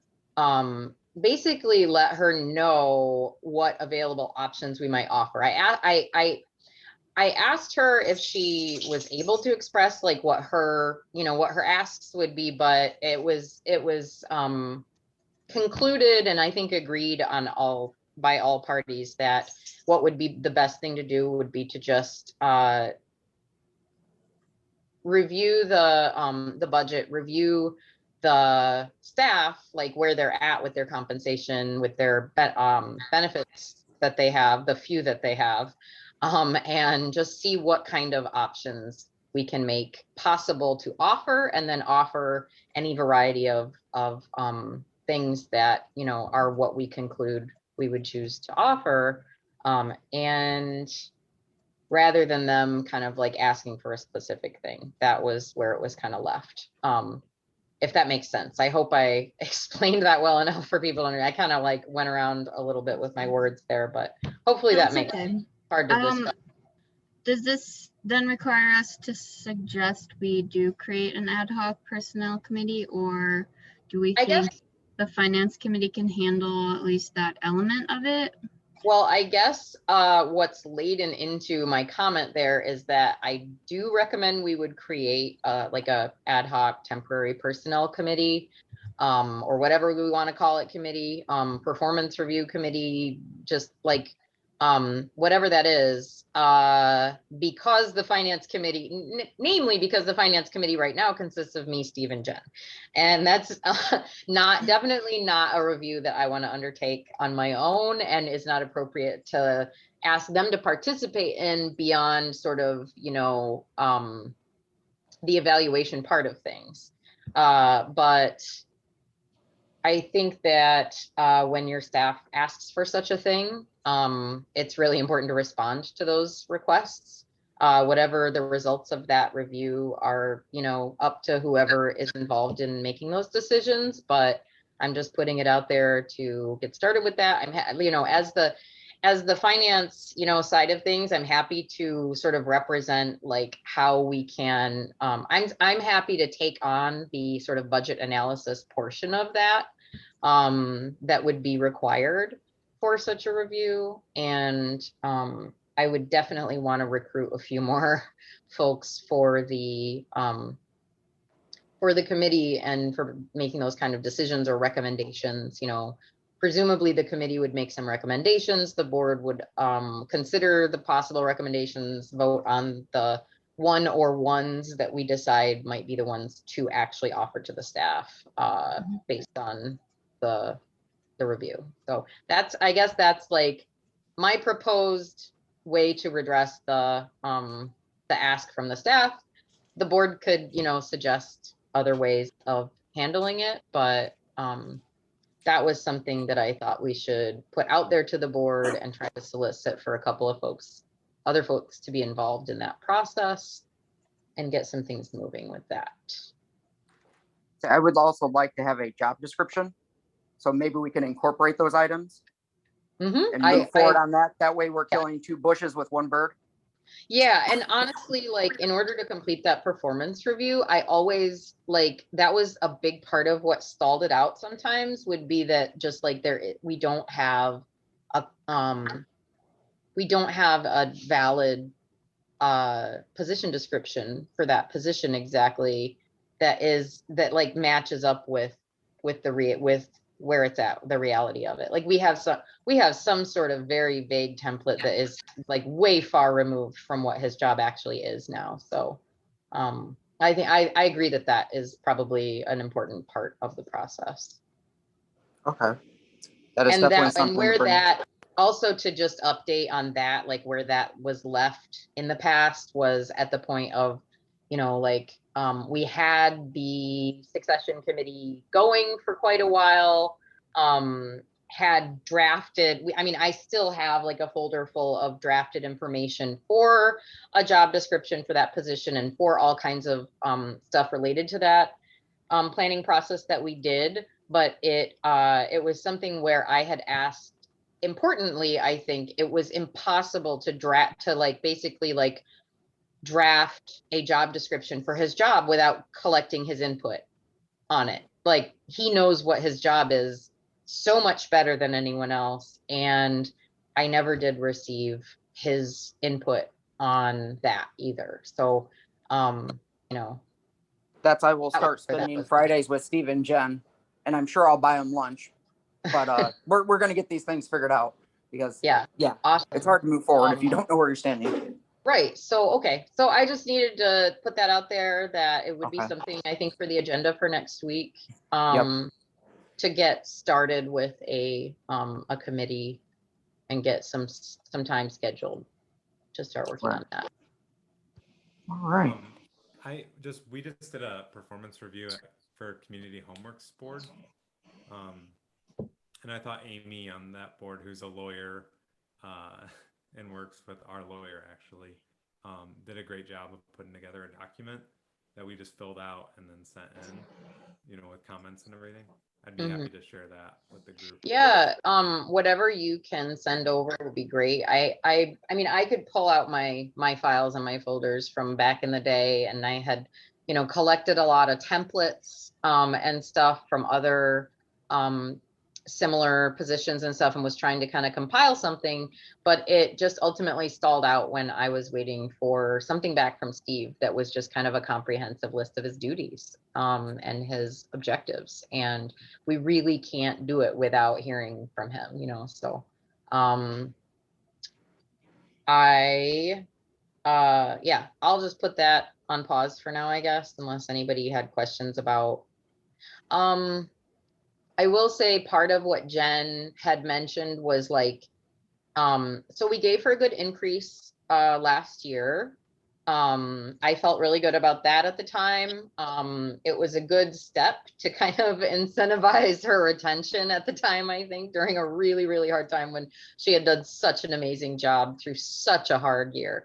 basically let her know what available options we might offer. I asked her if she was able to express like what her asks would be, but it was concluded and I think agreed on by all parties that what would be the best thing to do would be to just review the budget, review the staff, like where they're at with their compensation, with their benefits that they have, the few that they have, and just see what kind of options we can make possible to offer, and then offer any variety of things that are what we conclude we would choose to offer, and rather than them kind of like asking for a specific thing. That was where it was kind of left. If that makes sense. I hope I explained that well enough for people. I kind of like went around a little bit with my words there, but hopefully that makes sense. Hard to discuss. Does this then require us to suggest we do create an ad hoc personnel committee, or do we think the finance committee can handle at least that element of it? Well, I guess what's laden into my comment there is that I do recommend we would create like a ad hoc temporary personnel committee, or whatever we want to call it, committee, performance review committee, just like whatever that is, because the finance committee, namely because the finance committee right now consists of me, Steve, and Jen. And that's definitely not a review that I want to undertake on my own, and is not appropriate to ask them to participate in beyond sort of, the evaluation part of things. But I think that when your staff asks for such a thing, it's really important to respond to those requests. Whatever the results of that review are, up to whoever is involved in making those decisions. But I'm just putting it out there to get started with that. As the finance, side of things, I'm happy to sort of represent like how we can. I'm happy to take on the sort of budget analysis portion of that. That would be required for such a review. And I would definitely want to recruit a few more folks for the committee and for making those kind of decisions or recommendations, presumably the committee would make some recommendations. The board would consider the possible recommendations, vote on the one or ones that we decide might be the ones to actually offer to the staff based on the review. So that's, I guess that's like my proposed way to redress the ask from the staff. The board could, you know, suggest other ways of handling it, but that was something that I thought we should put out there to the board and try to solicit for a couple of other folks to be involved in that process and get some things moving with that. I would also like to have a job description. So maybe we can incorporate those items and move forward on that. That way we're killing two bushes with one bird. Yeah, and honestly, like in order to complete that performance review, I always like that was a big part of what stalled it out sometimes would be that just like we don't have a valid position description for that position exactly that like matches up with where it's at, the reality of it. Like we have some sort of very vague template that is like way far removed from what his job actually is now. So I think I agree that is probably an important part of the process. Okay. That is definitely something. And where that also to just update on that, like where that was left in the past was at the point of, you know, like we had the succession committee going for quite a while, had drafted, I still have like a folder full of drafted information for a job description for that position and for all kinds of stuff related to that planning process that we did. But it was something where I had asked, importantly, I think it was impossible to draft a job description for his job without collecting his input on it. Like he knows what his job is so much better than anyone else. And I never did receive his input on that either. So, you know. I will start spending Fridays with Steve and Jen, and I'm sure I'll buy them lunch, but we're going to get these things figured out because awesome. It's hard to move forward if you don't know where you're standing. Right. So, okay. So I just needed to put that out there that it would be something I think for the agenda for next week to get started with a committee and get some time scheduled to start working on that. All right. We just did a performance review for Community Homeworks Board. And I thought Amy on that board, who's a lawyer, and works with our lawyer actually, did a great job of putting together a document that we just filled out and then sent in, you know, with comments and everything. I'd be happy to share that with the group. Yeah, whatever you can send over would be great. I mean, I could pull out my files and my folders from back in the day, and I had, you know, collected a lot of templates and stuff from other similar positions and stuff and was trying to kind of compile something, but it just ultimately stalled out when I was waiting for something back from Steve that was just kind of a comprehensive list of his duties and his objectives. And we really can't do it without hearing from him, you know, so I'll just put that on pause for now, I guess, unless anybody had questions about I will say part of what Jen had mentioned was like, so we gave her a good increase last year. I felt really good about that at the time. It was a good step to kind of incentivize her retention at the time, I think, during a really, really hard time when she had done such an amazing job through such a hard year.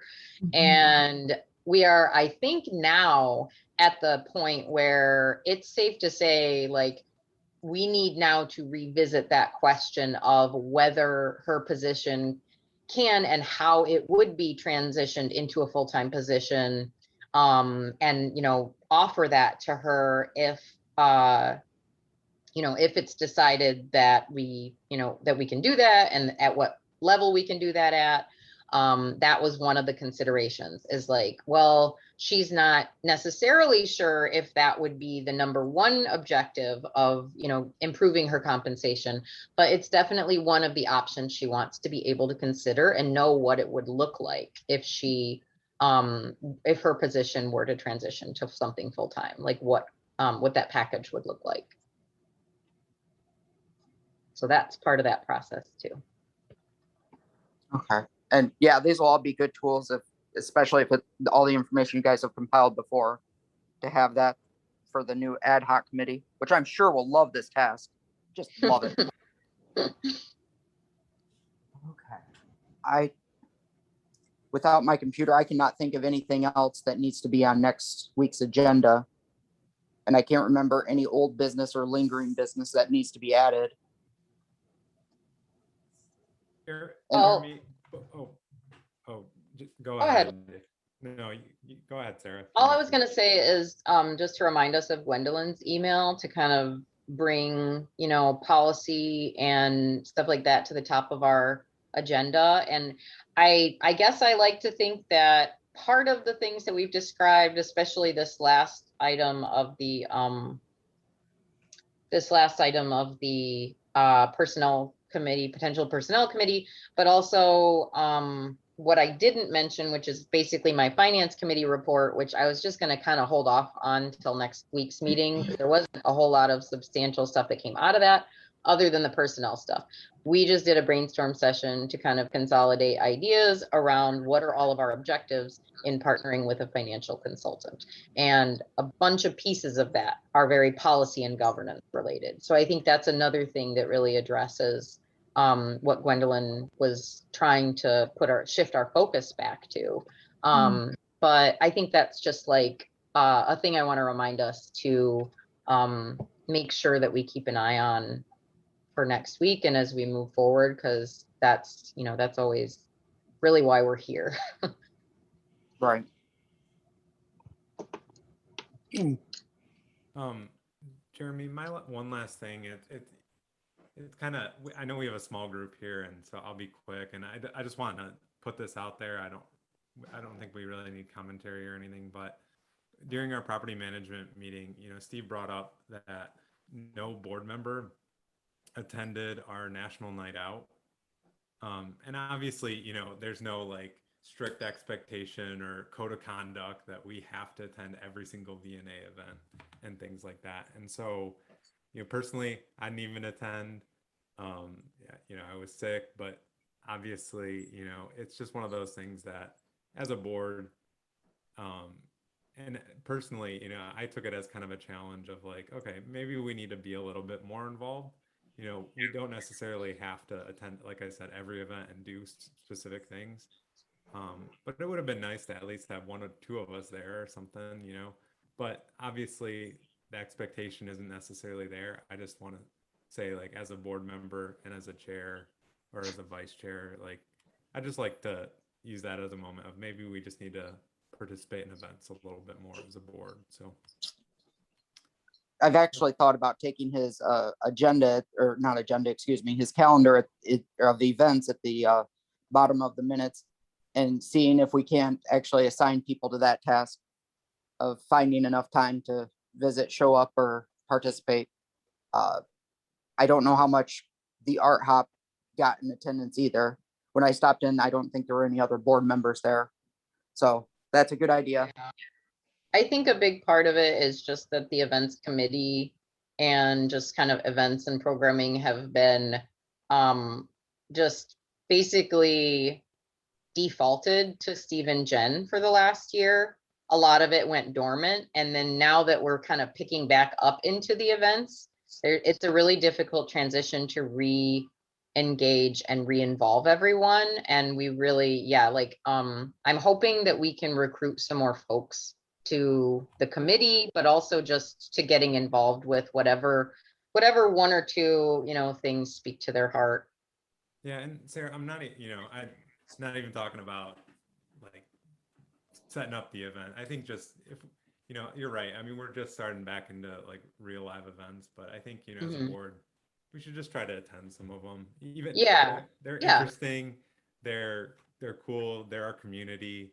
And we are, I think, now at the point where it's safe to say, like, we need now to revisit that question of whether her position can and how it would be transitioned into a full-time position, and, you know, offer that to her if, you know, if it's decided that we, you know, that we can do that and at what level we can do that at. that was one of the considerations, is like, well, she's not necessarily sure if that would be the number one objective of, you know, improving her compensation, but it's definitely one of the options she wants to be able to consider and know what it would look like if she, if her position were to transition to something full-time, like what that package would look like. So that's part of that process too. Okay. And yeah, these will all be good tools, if, especially if all the information you guys have compiled before, to have that for the new ad hoc committee, which I'm sure will love this task. Just love it. Okay. Without my computer, I cannot think of anything else that needs to be on next week's agenda. And I can't remember any old business or lingering business that needs to be added. Oh. Jeremy, go Go ahead. ahead. No, you go ahead, Sarah. All I was going to say is just to remind us of Gwendolyn's email to kind of bring, you know, policy and stuff like that to the top of our agenda. And I guess I like to think that part of the things that we've described, especially this last item of the personnel committee, potential personnel committee, but also what I didn't mention, which is basically my finance committee report, which I was just going to kind of hold off on until next week's meeting. There wasn't a whole lot of substantial stuff that came out of that other than the personnel stuff. We just did a brainstorm session to kind of consolidate ideas around what are all of our objectives in partnering with a financial consultant. And a bunch of pieces of that are very policy and governance related. So I think that's another thing that really addresses what Gwendolyn was trying to shift our focus back to. But I think that's just like a thing I want to remind us to make sure that we keep an eye on for next week and as we move forward, because that's, you know, that's always really why we're here. Right. Jeremy, one last thing. It's kind of, I know we have a small group here, and so I'll be quick. And I just want to put this out there. I don't think we really need commentary or anything, but during our property management meeting, you know, Steve brought up that no board member attended our national night out. And obviously, you know, there's no like strict expectation or code of conduct that we have to attend every single VNA event and things like that. And so, you know, personally, I didn't even attend. Yeah, you know, I was sick, but obviously, you know, it's just one of those things that as a board, and personally, you know, I took it as kind of a challenge of like, okay, maybe we need to be a little bit more involved. You know, we don't necessarily have to attend, like I said, every event and do specific things. But it would have been nice to at least have one or two of us there or something, you know, but obviously the expectation isn't necessarily there. I just want to say, like, as a board member and as a chair or as a vice chair, like, I just like to use that as a moment of maybe we just need to participate in events a little bit more as a board. So I've actually thought about taking his agenda, or not agenda, excuse me, his calendar of the events at the bottom of the minutes, and seeing if we can't actually assign people to that task of finding enough time to visit, show up, or participate. I don't know how much the art hop got in attendance either. When I stopped in, I don't think there were any other board members there. So that's a good idea. Yeah. I think a big part of it is just that the events committee and just kind of events and programming have been just basically defaulted to Steve and Jen for the last year. A lot of it went dormant. And then now that we're kind of picking back up into the events, it's a really difficult transition to re-engage and re-involve everyone. And we really, yeah, like I'm hoping that we can recruit some more folks to the committee, but also just to getting involved with whatever one or two, you know, things speak to their heart. yeah, and Sarah, I'm not, you know, I'm not even talking about like setting up the event. I think just if, you know, you're right. I mean, we're just starting back into like real live events, but I think, you know, as a board, we should just try to attend some of them. Even Yeah, they're yeah. interesting. They're they're cool. They're our community.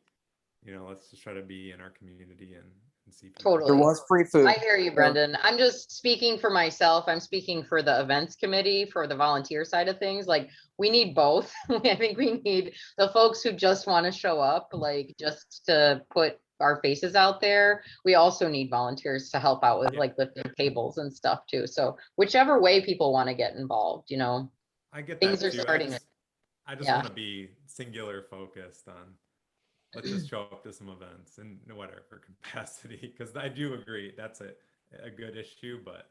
You know, let's just try to be in our community and see people. Totally. There was free food. I hear you, Brendan. I'm just speaking for myself. I'm speaking for the events committee, for the volunteer side of things. Like, we need both. I think we need the folks who just want to show up, like, just to put our faces out there. We also need volunteers to help out with like lifting tables and stuff too. So whichever way people want to get involved, you know, I get things that are too. starting. I just Yeah. want to be singular focused on, let's just show up to some events in whatever capacity, because I do agree that's a good issue, but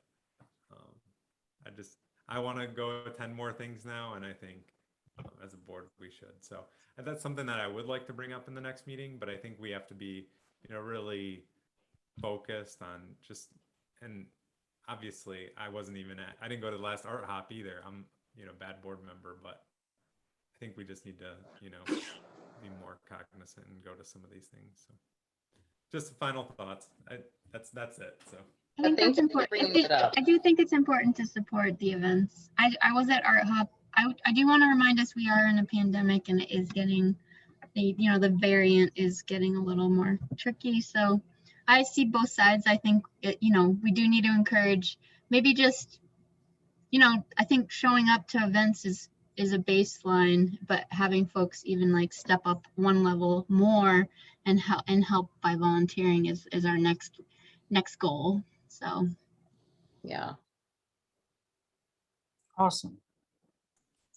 I want to go attend more things now, and I think as a board we should. So that's something that I would like to bring up in the next meeting, but I think we have to be, you know, really focused on just, and obviously I didn't go to the last art hop either. I'm, you know, bad board member, but I think we just need to, you know, be more cognizant and go to some of these things. So just final thoughts. That's it. So I think Thank that's you for important. bringing it up. I do think it's important to support the events. I was at Art Hop. I do want to remind us we are in a pandemic and it is getting, the variant is getting a little more tricky. So I see both sides. I think, we do need to encourage maybe just, I think showing up to events is a baseline, but having folks even like step up one level more and help by volunteering is our next goal. So Yeah. Awesome.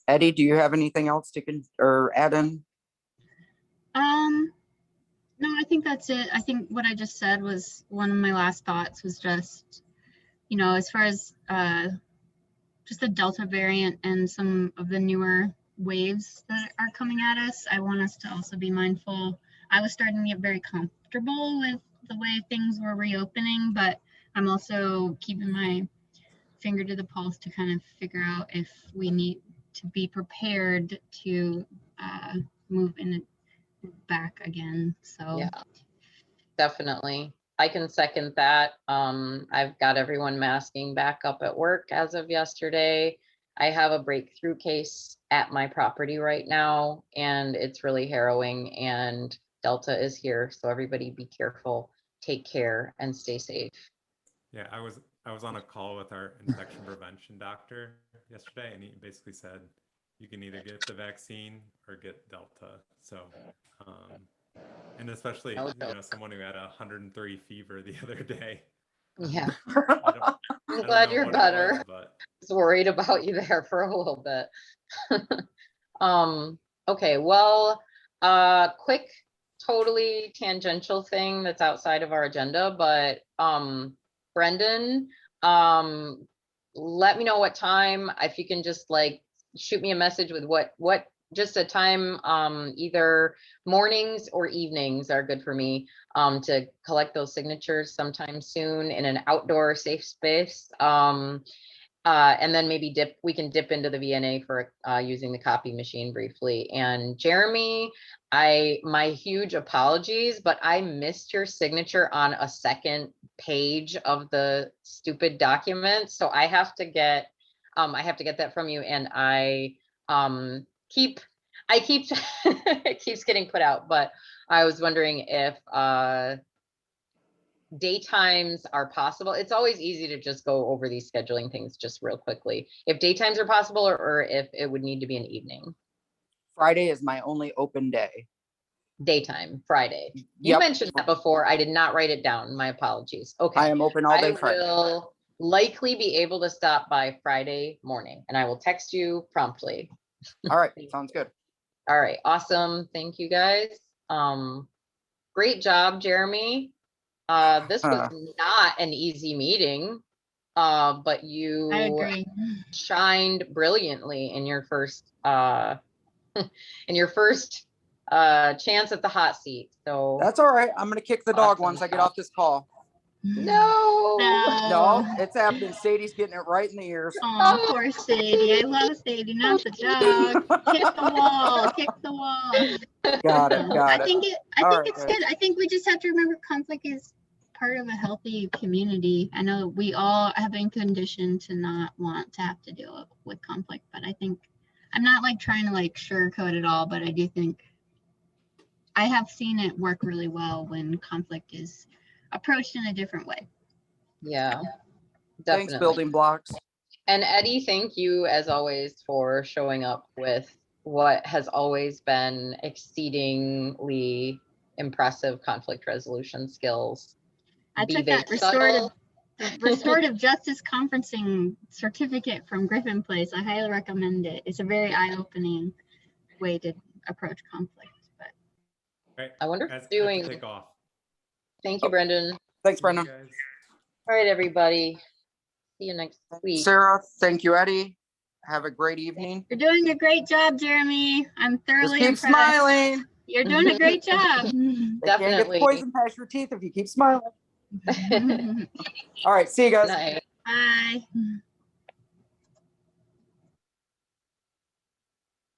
Eddie, do you have anything else or add in? no, I think that's it. I think what I just said was one of my last thoughts was just, as far as just the Delta variant and some of the newer waves that are coming at us, I want us to also be mindful. I was starting to get very comfortable with the way things were reopening, but I'm also keeping my finger to the pulse to kind of figure out if we need to be prepared to move back again. So Yeah, definitely. I can second that. I've got everyone masking back up at work as of yesterday. I have a breakthrough case at my property right now, and it's really harrowing, and Delta is here. So everybody be careful, take care, and stay safe. yeah, I was on a call with our infection prevention doctor yesterday, and he basically said you can either get the vaccine or get Delta. So and especially, No you Delta. know, someone who had 103 fever the other day. Yeah. I I'm don't glad know you're what it better. was, but I was worried about you there for a little bit. Okay, well, quick, totally tangential thing that's outside of our agenda, but Brendan, let me know what time, if you can just like shoot me a message with what just a time, either mornings or evenings are good for me, to collect those signatures sometime soon in an outdoor safe space. And then maybe we can dip into the VNA for using the copy machine briefly. And Jeremy, my huge apologies, but I missed your signature on a second page of the stupid document. So I have to get that from you. And it keeps getting put out, but I was wondering if daytimes are possible. It's always easy to just go over these scheduling things just real quickly. If daytimes are possible, or if it would need to be an evening. Friday is my only open day. Daytime, Friday. You Yep. mentioned that before. I did not write it down. My apologies. Okay. I am open all day I Friday. will likely be able to stop by Friday morning, and I will text you promptly. All right, sounds good. All right, awesome. Thank you guys. Great job, Jeremy. This was not an easy meeting, but I you agree. shined brilliantly in your first chance at the hot seat. So That's all right. I'm gonna kick the dog Awesome once I get stuff. off this call. No, it's happening. Sadie's getting it right in the ears. Oh, poor Sadie. I love Sadie, not the dog. Kick the wall. Kick the wall. Got it. Got I it. think All right, it's good. good. I think we just have to remember conflict is part of a healthy community. I know we all have been conditioned to not want to have to deal with conflict, but I think I'm not like trying to like sugarcoat it all, but I do think I have seen it work really well when conflict is approached in a different way. Yeah, Thanks, definitely. building blocks. And Eddie, thank you as always for showing up with what has always been exceedingly impressive conflict resolution skills. I Be took they that subtle. restorative justice conferencing certificate from Griffin Place. I highly recommend it. It's a very eye-opening way to approach conflict. But Right. I wonder I if have to doing. take off. Thank you, Oh. Brendan. Thanks, Bye, Brenda. guys. All right, everybody. See you next week. Sarah, thank you, Eddie. Have a great evening. you're doing a great job, Jeremy. I'm Just thoroughly keep impressed. smiling. You're doing a great job. They can't get Definitely. the poison past your teeth if you keep smiling. All right, see you guys. Night. Bye.